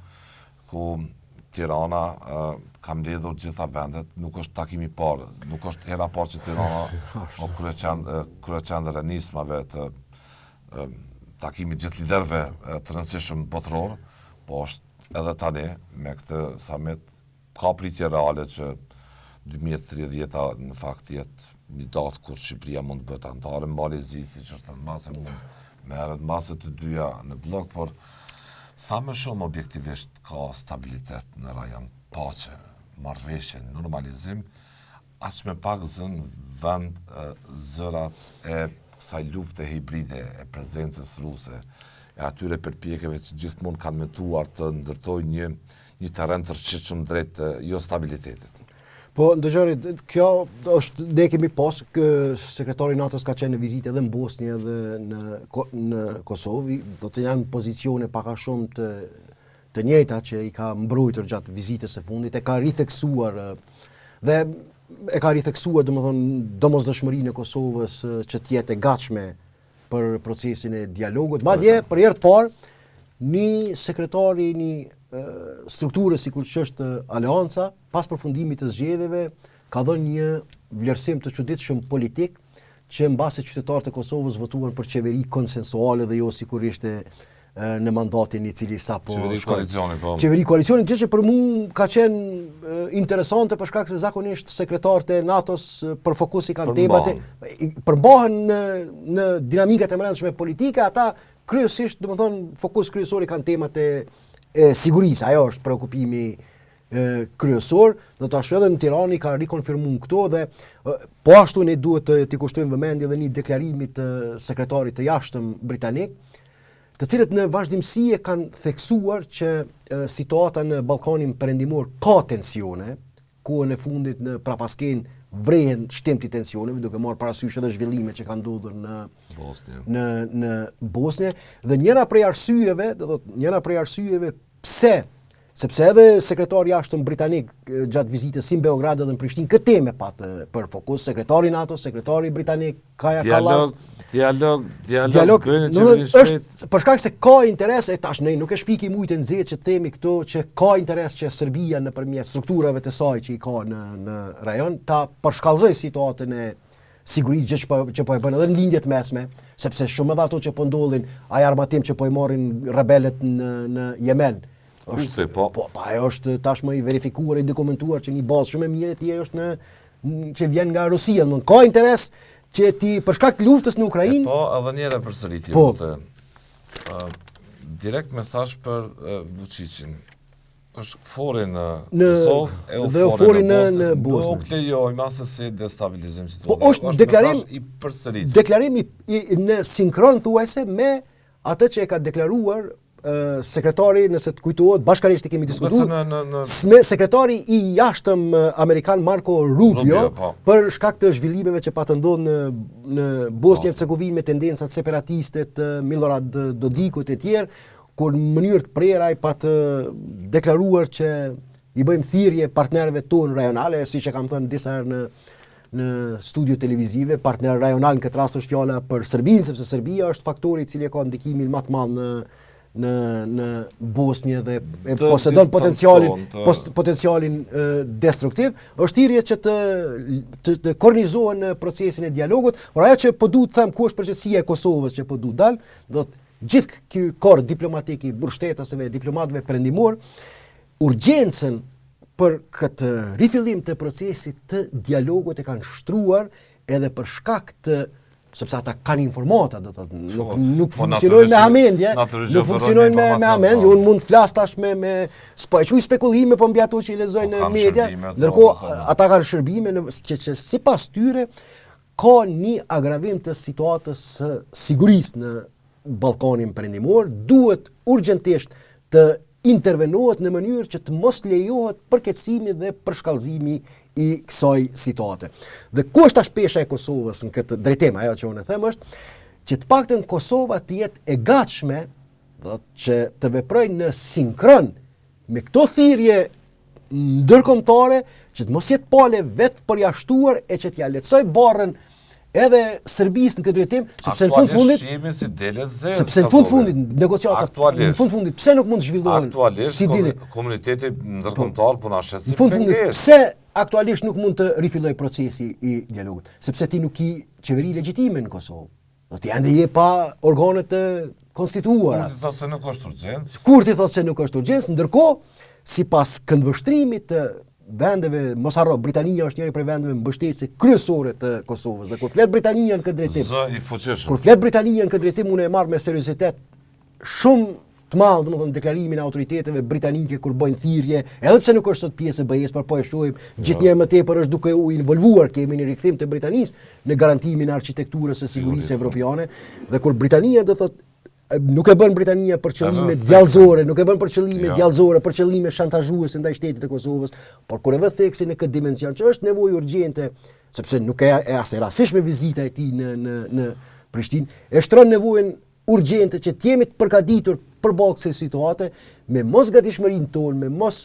Speaker 2: ku Tirana ka mbledhur gjitha vendet, nuk është takimi i parë, nuk është hera e parë që Tirana o kryeqendër e nismave të takimit gjithë liderëve të rëndësishëm botëror, po është edhe tani me këtë summit ka pritje reale që 2030 në fakt jetë një datë kur Shqipëria mund të bëhet antare mbali zi, siç është në masë mund merret masë të dyja në blok, por sa më shumë objektivisht ka stabilitet në rajon, paqe, marrëveshje, normalizim, aq më pak zën vend zërat e kësaj lufte hibride e prezencës ruse, e atyre përpjekjeve që gjithmonë kanë mentuar të ndërtojnë një terren të rrjedhshëm drejt jo stabilitetit.
Speaker 3: Po, ndëgjoni, kjo është, ne kemi pas, sekretari i NATO-s ka qenë në vizitë edhe në Bosnjë edhe në Kosovë, do të janë pozicione paka shumë të njëjta që i ka mbrojtur gjatë vizitës së fundit, e ka ritheksuar domosdoshmërinë e Kosovës që të jetë e gatshme për procesin e dialogut. Madje për herë të parë një sekretari një strukturës sikur që është Aleanca, pas përfundimit të zgjedhjeve, ka dhënë një vlerësim të çuditshëm politik që mbasi qytetarët e Kosovës votuan për qeveri konsensuale dhe jo sikur ishte në mandatin i cili sapo qeveri koalicioni, gjë që për mua ka qenë interesante për shkak se zakonisht sekretarët e NATO-s për fokusi kanë temat përmbahen në dinamikat e brendshme politike, ata kryesisht, domethënë, fokus kryesor i kanë temat e sigurisë, ajo është preokupimi kryesor, do të ashtu edhe në Tiranë ka rikonfirmuar këto dhe po ashtu ne duhet të kushtojmë vëmendje edhe një deklarimit të sekretarit të jashtëm britanik, të cilët në vazhdimsi e kanë theksuar që situata në Ballkanin Perëndimor ka tensione, kohën e fundit në prapasken vrehen shtemti tensioneve, duke marrë parasysh edhe zhvillimet që kanë ndodhur në Bosnjë dhe njëra prej arsyeve pse, sepse edhe sekretari i jashtëm britanik gjatë vizitës si në Beograd edhe në Prishtinë këtë temë patë për fokus, sekretari NATO, sekretari britanik Kaja Kallas. Dialog është për shkak se ka interes, e tash ne nuk e shpikim ujtë në nxehtë që themi këto që ka interes që Serbia nëpërmjet strukturave të saj që i ka në rajon ta përshkallëzoj situatën e sigurisë, gjë që po e bën edhe në lindjet mesme, sepse shumë edhe ato që po ndodhin, ai armatim që po i marrin rebelët në Yemen. Ajo është tashmë i verifikuar e dokumentuar që një bazë shumë e mirë e tij është që vjen nga Rusia, ka interes që ti për shkak të luftës në Ukrainë.
Speaker 2: Po, edhe një herë përsëritje. Direkt mesazh për Vučićin. Është KFOR-i në Kosovë,
Speaker 3: EUFOR-i në Bosnjë.
Speaker 2: Nuk lejojmë asnjë destabilizim situatës.
Speaker 3: Po është deklarim në sinkron thuajse me atë që e ka deklaruar sekretari, nëse të kujtohet, bashkërisht e kemi diskutuar me sekretari i jashtëm amerikan Marco Rubio për shkak të zhvillimeve që patë ndodhur në Bosnjë Hercegovinë me tendencat separatiste të Milorad Dodikut e tjerë, kur në mënyrë të prerë ai patë deklaruar që i bëjmë thirrje partnerëve tonë rajonale, siç e kam thënë disa herë në studio televizive, partner rajonal në këtë rast është fjala për Serbinë, sepse Serbia është faktori i cili ka ndikimin më të madh në Bosnjë dhe posedon potencialin destruktiv, është thirrje që të kornizohen në procesin e dialogut, por ajo që po duhet të them ku është përgjegjësia e Kosovës që po duhet dal, do të gjithë ky korp diplomatik i mbështetësve, diplomatëve perëndimor, urgjencën për këtë rifillim të procesit të dialogut e kanë shtruar edhe për shkak të sepse ata kanë informata, do thotë, nuk funksionojnë me hamendje, nuk funksionojnë me hamendje, unë mund të flas tash me spekulime po mbi ato që i lexojnë në media, ndërkohë ata kanë shërbime që sipas tyre ka një agravim të situatës së sigurisë në Ballkanin Perëndimor, duhet urgjentisht të intervenohet në mënyrë që të mos lejohet përkeqësimi dhe përshkallëzimi i kësaj situate. Dhe ku është tash pesha e Kosovës në këtë drejtim, ajo që unë them është që të paktën Kosova të jetë e gatshme, do që të veprojë në sinkron me këto thirrje ndërkombëtare, që të mos jetë pale vetë përjashtuar e që t'ja lehtësoj barrën edhe Serbisë në këtë drejtim, sepse në fund fundit sepse në fund fundit negociatat në fund fundit pse nuk mund të zhvillohen si dile
Speaker 2: komuniteti ndërkombëtar po na shes si
Speaker 3: në fund fundit pse aktualisht nuk mund të rifilloj procesi i dialogut, sepse ti nuk i qeveri legjitime në Kosovë. Do të ende je pa organet të konstituara.
Speaker 2: Kur ti thotë se nuk është urgjencë?
Speaker 3: Urgjencë, ndërkohë sipas këndvështrimit të vendeve, mos harro, Britania është njëri prej vendeve mbështetëse kryesore të Kosovës. Dhe kur flet Britania në këtë drejtim, unë e marr me seriozitet shumë të madh, domethënë deklarimin e autoriteteve britanike kur bëjnë thirrje, edhe pse nuk është sot pjesë e BE-s, por po e shohim gjithnjë më tepër është duke u involvuar, kemi një rikthim të Britanisë në garantimin e arkitekturës së sigurisë evropiane, dhe kur Britania do thotë nuk e bën Britania për qëllime djallëzore, nuk e bën për qëllime djallëzore, për qëllime shantazhuese ndaj shtetit të Kosovës, por kur e vë theksin në këtë dimension që është nevojë urgjente, sepse nuk e as e rastishme vizita e tij në Prishtinë, e shtron nevojën urgjente që të jemi të përgatitur përballë kësaj situate, me mos gatishmërinë tonë, me mos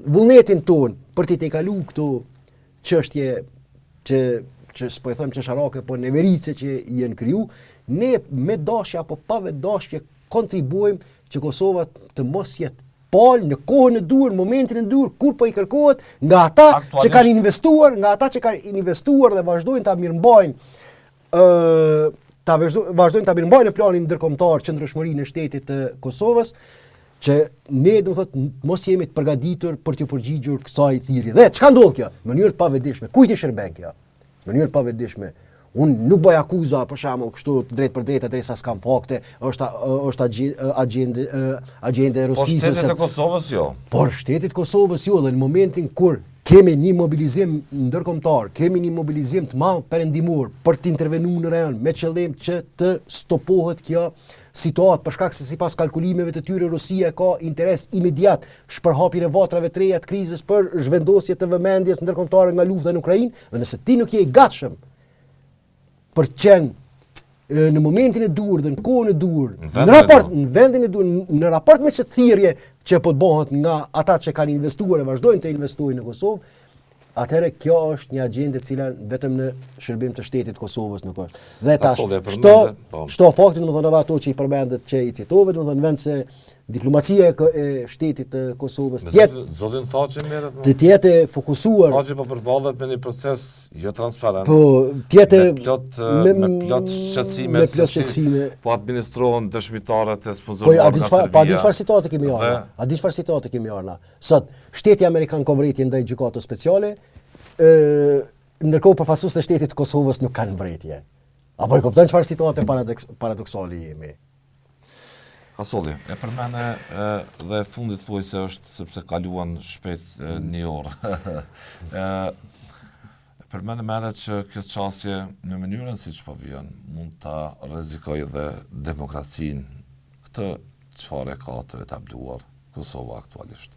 Speaker 3: vullnetin tonë për të tejkalu këto çështje që s'po e them çesharake, po neverice që janë kriju, ne me dashje apo pa dashje kontribuojmë që Kosova të mos jetë palë në kohën e dur, në momentin e dur, kur po i kërkohet nga ata që kanë investuar, dhe vazhdojnë ta mirëmbajnë vazhdojnë ta mirëmbajnë në planin ndërkombëtar qëndrueshmërinë e shtetit të Kosovës, që ne do thotë mos jemi të përgatitur për të përgjigjur kësaj thirrje. Dhe çka ndodh kjo? Në mënyrë të pavetëdijshme. Kujt i shërben kjo? Në mënyrë të pavetëdijshme. Unë nuk bëj akuza për shembull kështu drejt për drejt derisa s'kam fakte, është agjende e Rusisë.
Speaker 2: Po shtetit të Kosovës jo.
Speaker 3: Por shtetit të Kosovës jo, dhe në momentin kur kemi një mobilizim ndërkombëtar, kemi një mobilizim të madh perëndimor për të intervenuar në rajon me qëllim që të stopohet kjo situatë, për shkak se sipas kalkulimeve të tyre Rusia ka interes imediat shpërhapjen e vatrave të reja të krizës për zhvendosje të vëmendjes ndërkombëtare nga lufta në Ukrainë, dhe nëse ti nuk je i gatshëm për të qenë në momentin e dur dhe në kohën e dur, në vendin e dur, në raport me çdo thirrje që po të bëhet nga ata që kanë investuar e vazhdojnë të investojnë në Kosovë, atëherë kjo është një agjendë e cila vetëm në shërbim të shtetit Kosovës nuk është. Dhe tash, çto fakti domethënë edhe ato që i përmendet që i citove, domethënë vend se diplomacia e shtetit të Kosovës
Speaker 2: zotin Thaçi merret
Speaker 3: të jetë fokusuar.
Speaker 2: Thaçi po përballet me një proces jo transparent.
Speaker 3: Po, të
Speaker 2: me plot shqetësime. Po administrohen dëshmitarët e sponsoruar nga Serbia.
Speaker 3: Po a di çfarë situate kemi ardha? Sot shteti amerikan ka vërejtje ndaj gjykatës speciale, ndërkohë përfaqësues të shtetit të Kosovës nuk kanë mbrojtje. Apo e kupton çfarë situate paradoksale jemi?
Speaker 2: Kasolli, e përmene dhe fundit tuaj se është sepse kaluan shpejt një orë. E përmene mere që kjo qasje në mënyrën si që po vijon mund ta rrezikoj dhe demokracinë, këtë çfarë ka të etabluar Kosova aktualisht.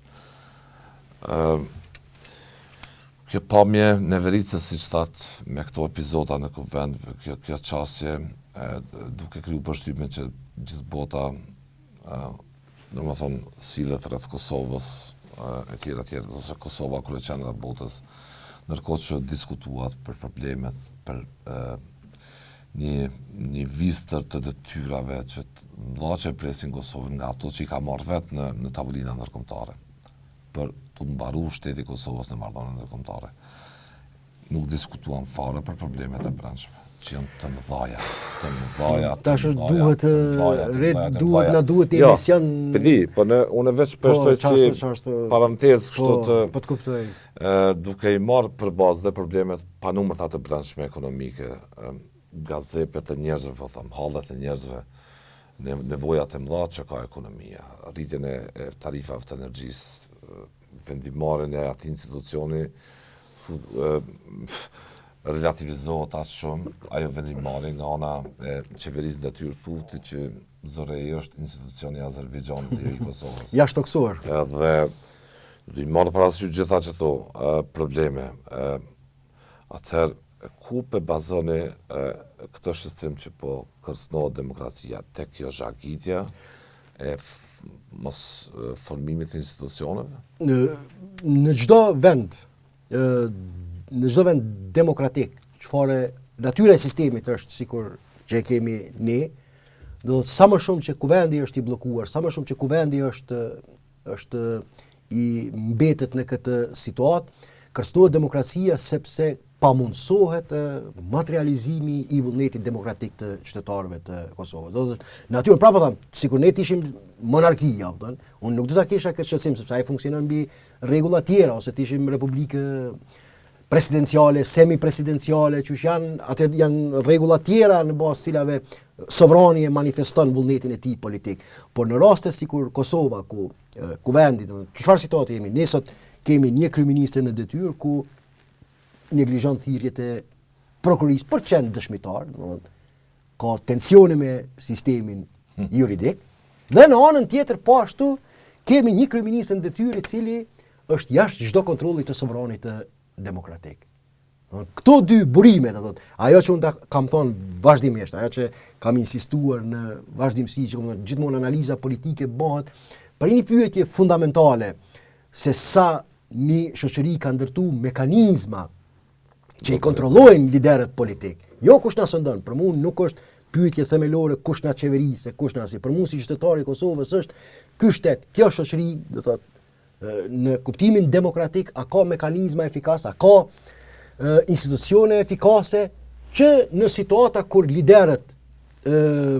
Speaker 2: Kjo pamje neveritse si që thatë me këto epizoda në kuvend, kjo qasje duke kriju përshtypjen që gjithë bota domethënë sillet rreth Kosovës e tjera, ose Kosova kryeqendra e botës, ndërkohë që diskutuat për problemet, për një vistër të detyrave që që presin Kosovën nga ato që i ka marrë vetë në tavolina ndërkombëtare për të mbaru shteti Kosovës në marrëdhënie ndërkombëtare. Nuk diskutuan fare për problemet e brendshme, që janë të mëdhaja.
Speaker 3: Tash duhet emision.
Speaker 2: Po unë veç përshtoj si parantezë kështu të.
Speaker 3: Po të kuptoj.
Speaker 2: Duke i marrë për bazë dhe problemet pa numërta të brendshme ekonomike, gazepet e njerëzve, po them, hallet e njerëzve, nevojat e mëdha që ka ekonomia, rritjen e tarifave të energjisë, vendimarrjen e atij institucioni relativizohet as shumë, ajo vendimmarrje nga ana e qeverisë detyrë thuti që Zoreji është institucioni i Azerbajxhanit dhe jo i Kosovës.
Speaker 3: Jashtëtoksuar.
Speaker 2: Edhe do i marrë parasysh gjitha këto probleme. Atëherë, ku pe bazoni këtë shqetësim që po kërcënohet demokracia, tek kjo zhagitja e mos formimit të institucioneve?
Speaker 3: Në çdo vend, demokratik, çfarë natyra e sistemit është sikur që e kemi ne, do sa më shumë që kuvendi është i bllokuar, sa më shumë që kuvendi është i mbetet në këtë situatë, kërcënohet demokracia sepse pamundsohet materializimi i vullnetit demokratik të qytetarëve të Kosovës. Do të natyrën prapë them, sikur ne ishim monarkia, unë nuk do ta kisha këtë shqetësim sepse ai funksionon mbi rregulla tjera ose të ishim republikë presidenciale, semi-presidenciale, që janë rregulla tjera në bazë cilave sovrani e manifeston vullnetin e tij politik. Por në raste sikur Kosova, ku kuvendi, çfarë situatë jemi? Ne sot kemi një kryeministër në detyrë ku neglizhon thirrjet e prokurisë për qenë dëshmitar, ka tensione me sistemin juridik, dhe në anën tjetër po ashtu kemi një kryeministër në detyrë i cili është jashtë çdo kontrolli të sovranit të demokratik. Këto dy burime, ajo që unë kam thonë vazhdimisht, ajo që kam insistuar në vazhdimsi, që gjithmonë analiza politike bëhet për një pyetje fundamentale se sa një shoqëri ka ndërtu mekanizma që i kontrollojnë liderët politik. Jo kush na sëndon, për mua nuk është pyetje themelore kush na qeverisë, kush na si. Për mua si qytetar i Kosovës është ky shtet, kjo shoqëri, do thotë, në kuptimin demokratik a ka mekanizma efikas, a ka institucione efikase që në situata kur liderët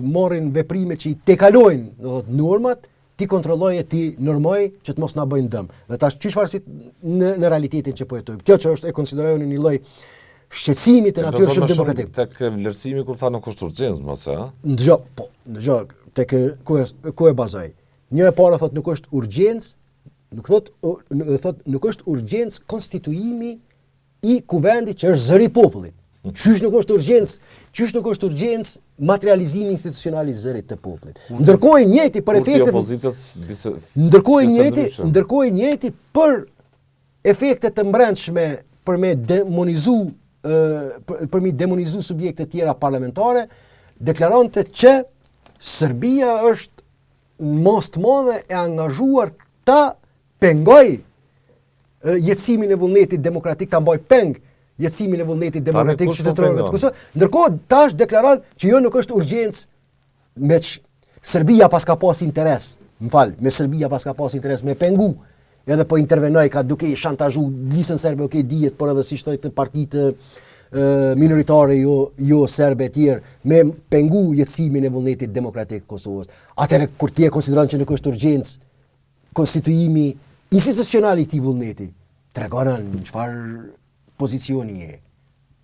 Speaker 3: marrin veprime që i tekalojnë, do thotë, normat, ti kontrolloj e ti normoj që të mos na bëjnë dëm. Dhe tash çfarë si në realitetin që po jetojmë. Kjo që është e konsiderojnë një lloj shqetësimi të natyrës shumë demokratike.
Speaker 2: Tek vlerësimi kur tha nuk është urgjencë, mos e, ha?
Speaker 3: Dëgjoj, tek ku e bazoj. Një e para thotë nuk është urgjencë, nuk është urgjencë konstituimi i kuvendit që është zëri i popullit. Qysh nuk është urgjencë materializimi institucional i zërit të popullit. Ndërkohë i njëjti për efektet ndërkohë i njëjti për efektet të brendshme për me demonizu subjekte tjera parlamentare, deklaronte që Serbia është mos të madhe e angazhuar ta pengoj jetësimin e vullnetit demokratik, ta mbaj peng jetësimin e vullnetit demokratik qytetarëve të Kosovës. Ndërkohë tash deklaron që jo nuk është urgjencë me Serbia pas ka pas interes. Me Serbia pas ka pas interes me pengu. Edhe po intervenoj ka duke i shantazhu listën serbe, dihet, por edhe si shtoj të partitë minoritare jo serbe e tjerë me pengu jetësimin e vullnetit demokratik të Kosovës. Atëherë kur ti e konsideron që nuk është urgjencë konstituimi institucional i këtij vullneti, tregon në çfarë pozicioni e.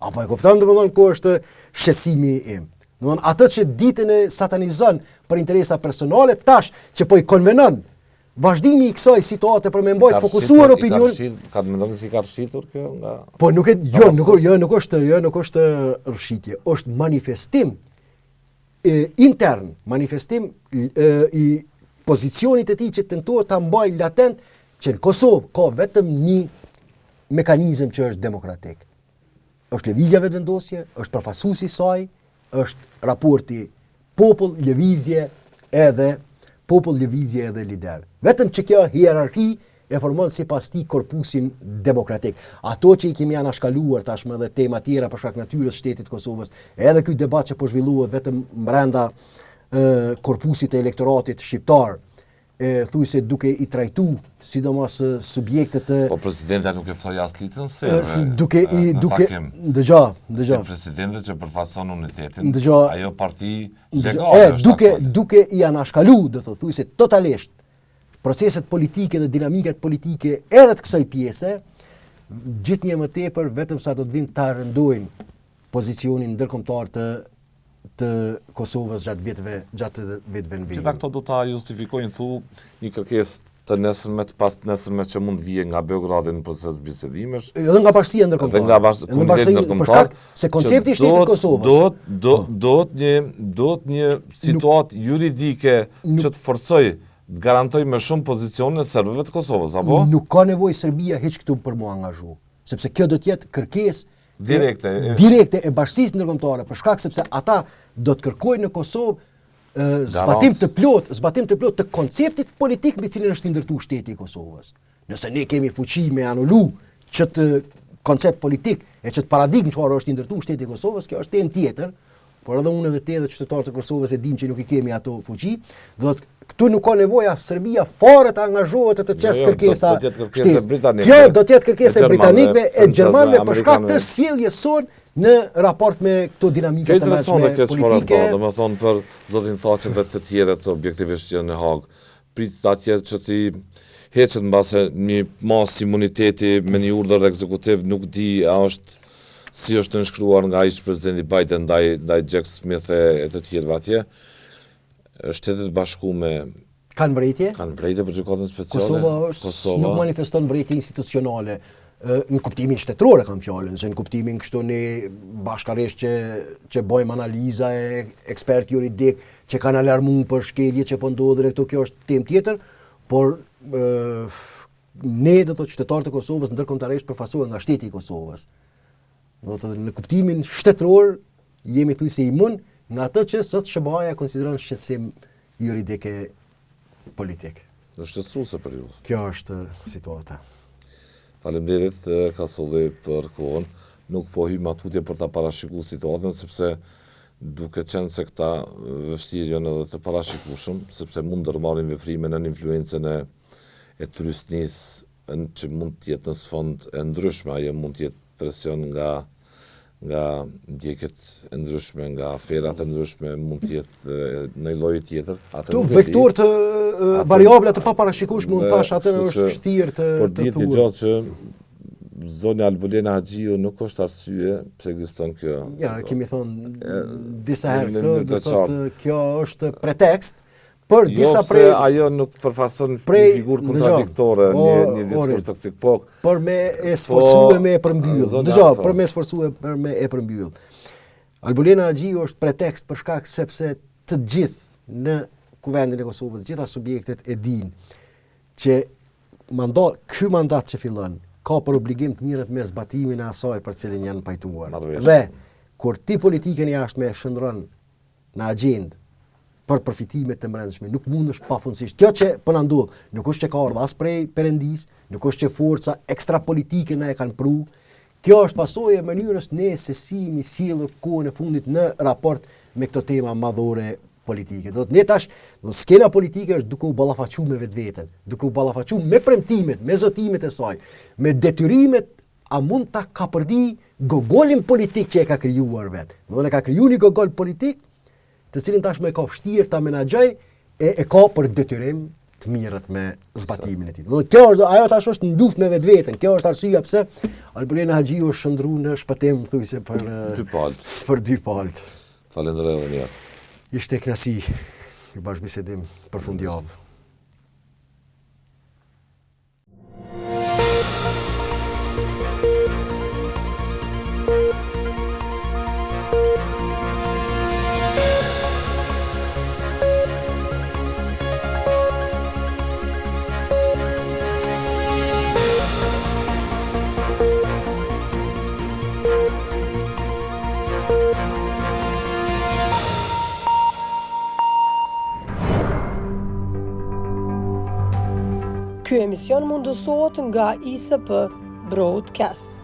Speaker 3: Apo e kupton domethënë ku është shqetësimi im. Domethënë atë që ditën e satanizon për interesa personale, tash që po i konvenon vazhdimi i kësaj situate për me mbajt fokusuar opinion.
Speaker 2: Ka të mendoni si ka rrshitur kjo nga.
Speaker 3: Po nuk është rrshitje, është manifestim intern, manifestim i pozicionit e tij që tentohet ta mbajë latent që në Kosovë ka vetëm një mekanizëm që është demokratik. Është lëvizja vetëvendosje, është përfaqësuesi i saj, është raporti popull-lëvizje edhe lider. Vetëm që kjo hierarki e formon sipas tij korpusin demokratik. Ato që i kemi anashkaluar tashmë dhe tema tjera për shkak natyrës shtetit Kosovës, edhe ky debat që po zhvillohet vetëm brenda korpusit të elektoratit shqiptar, thuj se duke i trajtu sidomos subjektet të
Speaker 2: Po presidenta nuk e ftoi as licën se
Speaker 3: duke dëgjoj
Speaker 2: si presidente që përfason unitetin,
Speaker 3: Dëgjoj.
Speaker 2: ajo parti legale është aktuale.
Speaker 3: duke i anashkalu, do të thuj se totalisht proceset politike dhe dinamikat politike edhe të kësaj pjese, gjithnjë më tepër vetëm sa do të vinë ta rëndojnë pozicionin ndërkombëtar të Kosovës gjatë viteve në vijim.
Speaker 2: Gjitha këto do ta justifikojnë një kërkesë të nesërme, të pas nesërme që mund vije nga Beogradi në proces bisedimesh.
Speaker 3: Edhe nga bashkësia ndërkombëtare.
Speaker 2: Edhe nga bashkësia ndërkombëtare.
Speaker 3: Se koncepti i shtetit të Kosovës
Speaker 2: Dohet një situatë juridike që të forcoj, të garantoj më shumë pozicionin e serbëve të Kosovës, apo?
Speaker 3: Nuk ka nevojë Serbia hiç këtu për mu angazhu, sepse kjo do të jetë kërkesë direkte e bashkësisë ndërkombëtare, për shkak sepse ata do të kërkojnë në Kosovë zbatim të plot të konceptit politik me cilin është ndërtuar shteti i Kosovës. Nëse ne kemi fuqi me anulu ç't koncept politik e ç't paradigmë çfarë është ndërtuar shteti i Kosovës, kjo është temë tjetër, por edhe unë edhe te dhe qytetarët e Kosovës e dim që nuk i kemi ato fuqi, do të këtu nuk ka nevoja Serbia fare të angazhohet të çesë kërkesa shtesë. Kjo do të jetë kërkesa e britanikëve e gjermanëve për shkak të sjelljes sonë në raport me këto dinamika të mëshme politike.
Speaker 2: Domethënë për zotin Thaçeve të tjerët objektivisht që në Hag, prit atje që ti heqet mbase një mas imuniteti me një urdhër ekzekutiv, nuk di a është si është nënshkruar nga ish presidenti Biden ndaj Jack Smith e të tjerëve atje. Shtetet Bashkuara
Speaker 3: kanë vërejtje
Speaker 2: për gjykatën speciale.
Speaker 3: Kosova nuk manifeston vërejtje institucionale në kuptimin shtetëror kam fjalën, se në kuptimin kështu ne bashkërisht që bëjmë analiza e ekspert juridik që kanë alarmuar për shkelje që po ndodhin këtu, kjo është temë tjetër, por ne do të thotë qytetarët e Kosovës ndërkombëtarisht përfasohen nga shteti i Kosovës. Do të thotë në kuptimin shtetëror jemi thjesht imun nga ato që sot SBA konsideron shqetësim juridike politik.
Speaker 2: Është shqetësuese për ju.
Speaker 3: Kjo është situata.
Speaker 2: Faleminderit Kasolli për kohën. Nuk po hym atutje për ta parashikuar situatën, sepse duke qenë se këta vështirë janë edhe të parashikueshëm, sepse mund të marrin veprime në influencën e turistnisë që mund të jetë në sfond e ndryshme, ajo mund të jetë presion nga ndjekjet e ndryshme, nga aferat e ndryshme, mund të jetë në lloj tjetër.
Speaker 3: Tu vektor të variabla të paparashikueshme, mund thash atë është vështirë të
Speaker 2: por ditë gjatë që zonja Albulena Haxhiu nuk është arsye pse ekziston kjo.
Speaker 3: Ja, kemi thonë disa herë këtë, do thotë kjo është pretekst për disa prej
Speaker 2: ajo nuk përfason një figurë kontradiktore, një diskurs toksik, po
Speaker 3: për me e sforcuar me e përmbyll. Dëgjoj, për me sforcuar për me e përmbyll. Albulena Haxhiu është pretekst për shkak sepse të gjithë në Kuvendin e Kosovës, të gjitha subjektet e dinë që ky mandat që fillon ka për obligim të mirët me zbatimin e asaj për cilin janë pajtuar. Dhe kur ti politikën jashtme e shndron në agjendë për përfitimet të brendshme, nuk mundesh pafundësisht. Kjo që po na ndodh, nuk është që ka ardhur as prej Perëndis, nuk është që forca ekstrapolitike na e kanë pru. Kjo është pasojë e mënyrës ne se si mi sjellur kohën e fundit në raport me këto tema madhore politike. Do të ne tash, në skena politike është duke u ballafaquar me vetveten, duke u ballafaquar me premtimet, me zotimet e saj, me detyrimet, a mund ta kapërdi gogolin politik që e ka krijuar vet. Do të ka krijuar një gogol politik të cilin tashmë e ka vështirë ta menaxhoj e ka për detyrim të mirët me zbatimin e tij. Do kjo është ajo tash është në luftë me vetveten. Kjo është arsyeja pse Albulena Haxhiu është shndruar në shpëtim thujse për dy palët.
Speaker 2: Falenderoj edhe një herë.
Speaker 3: Ishte kënaqësi i bashkëbisedim për fundjavë.
Speaker 1: Ky emision mundësohet nga ISP Broadcast.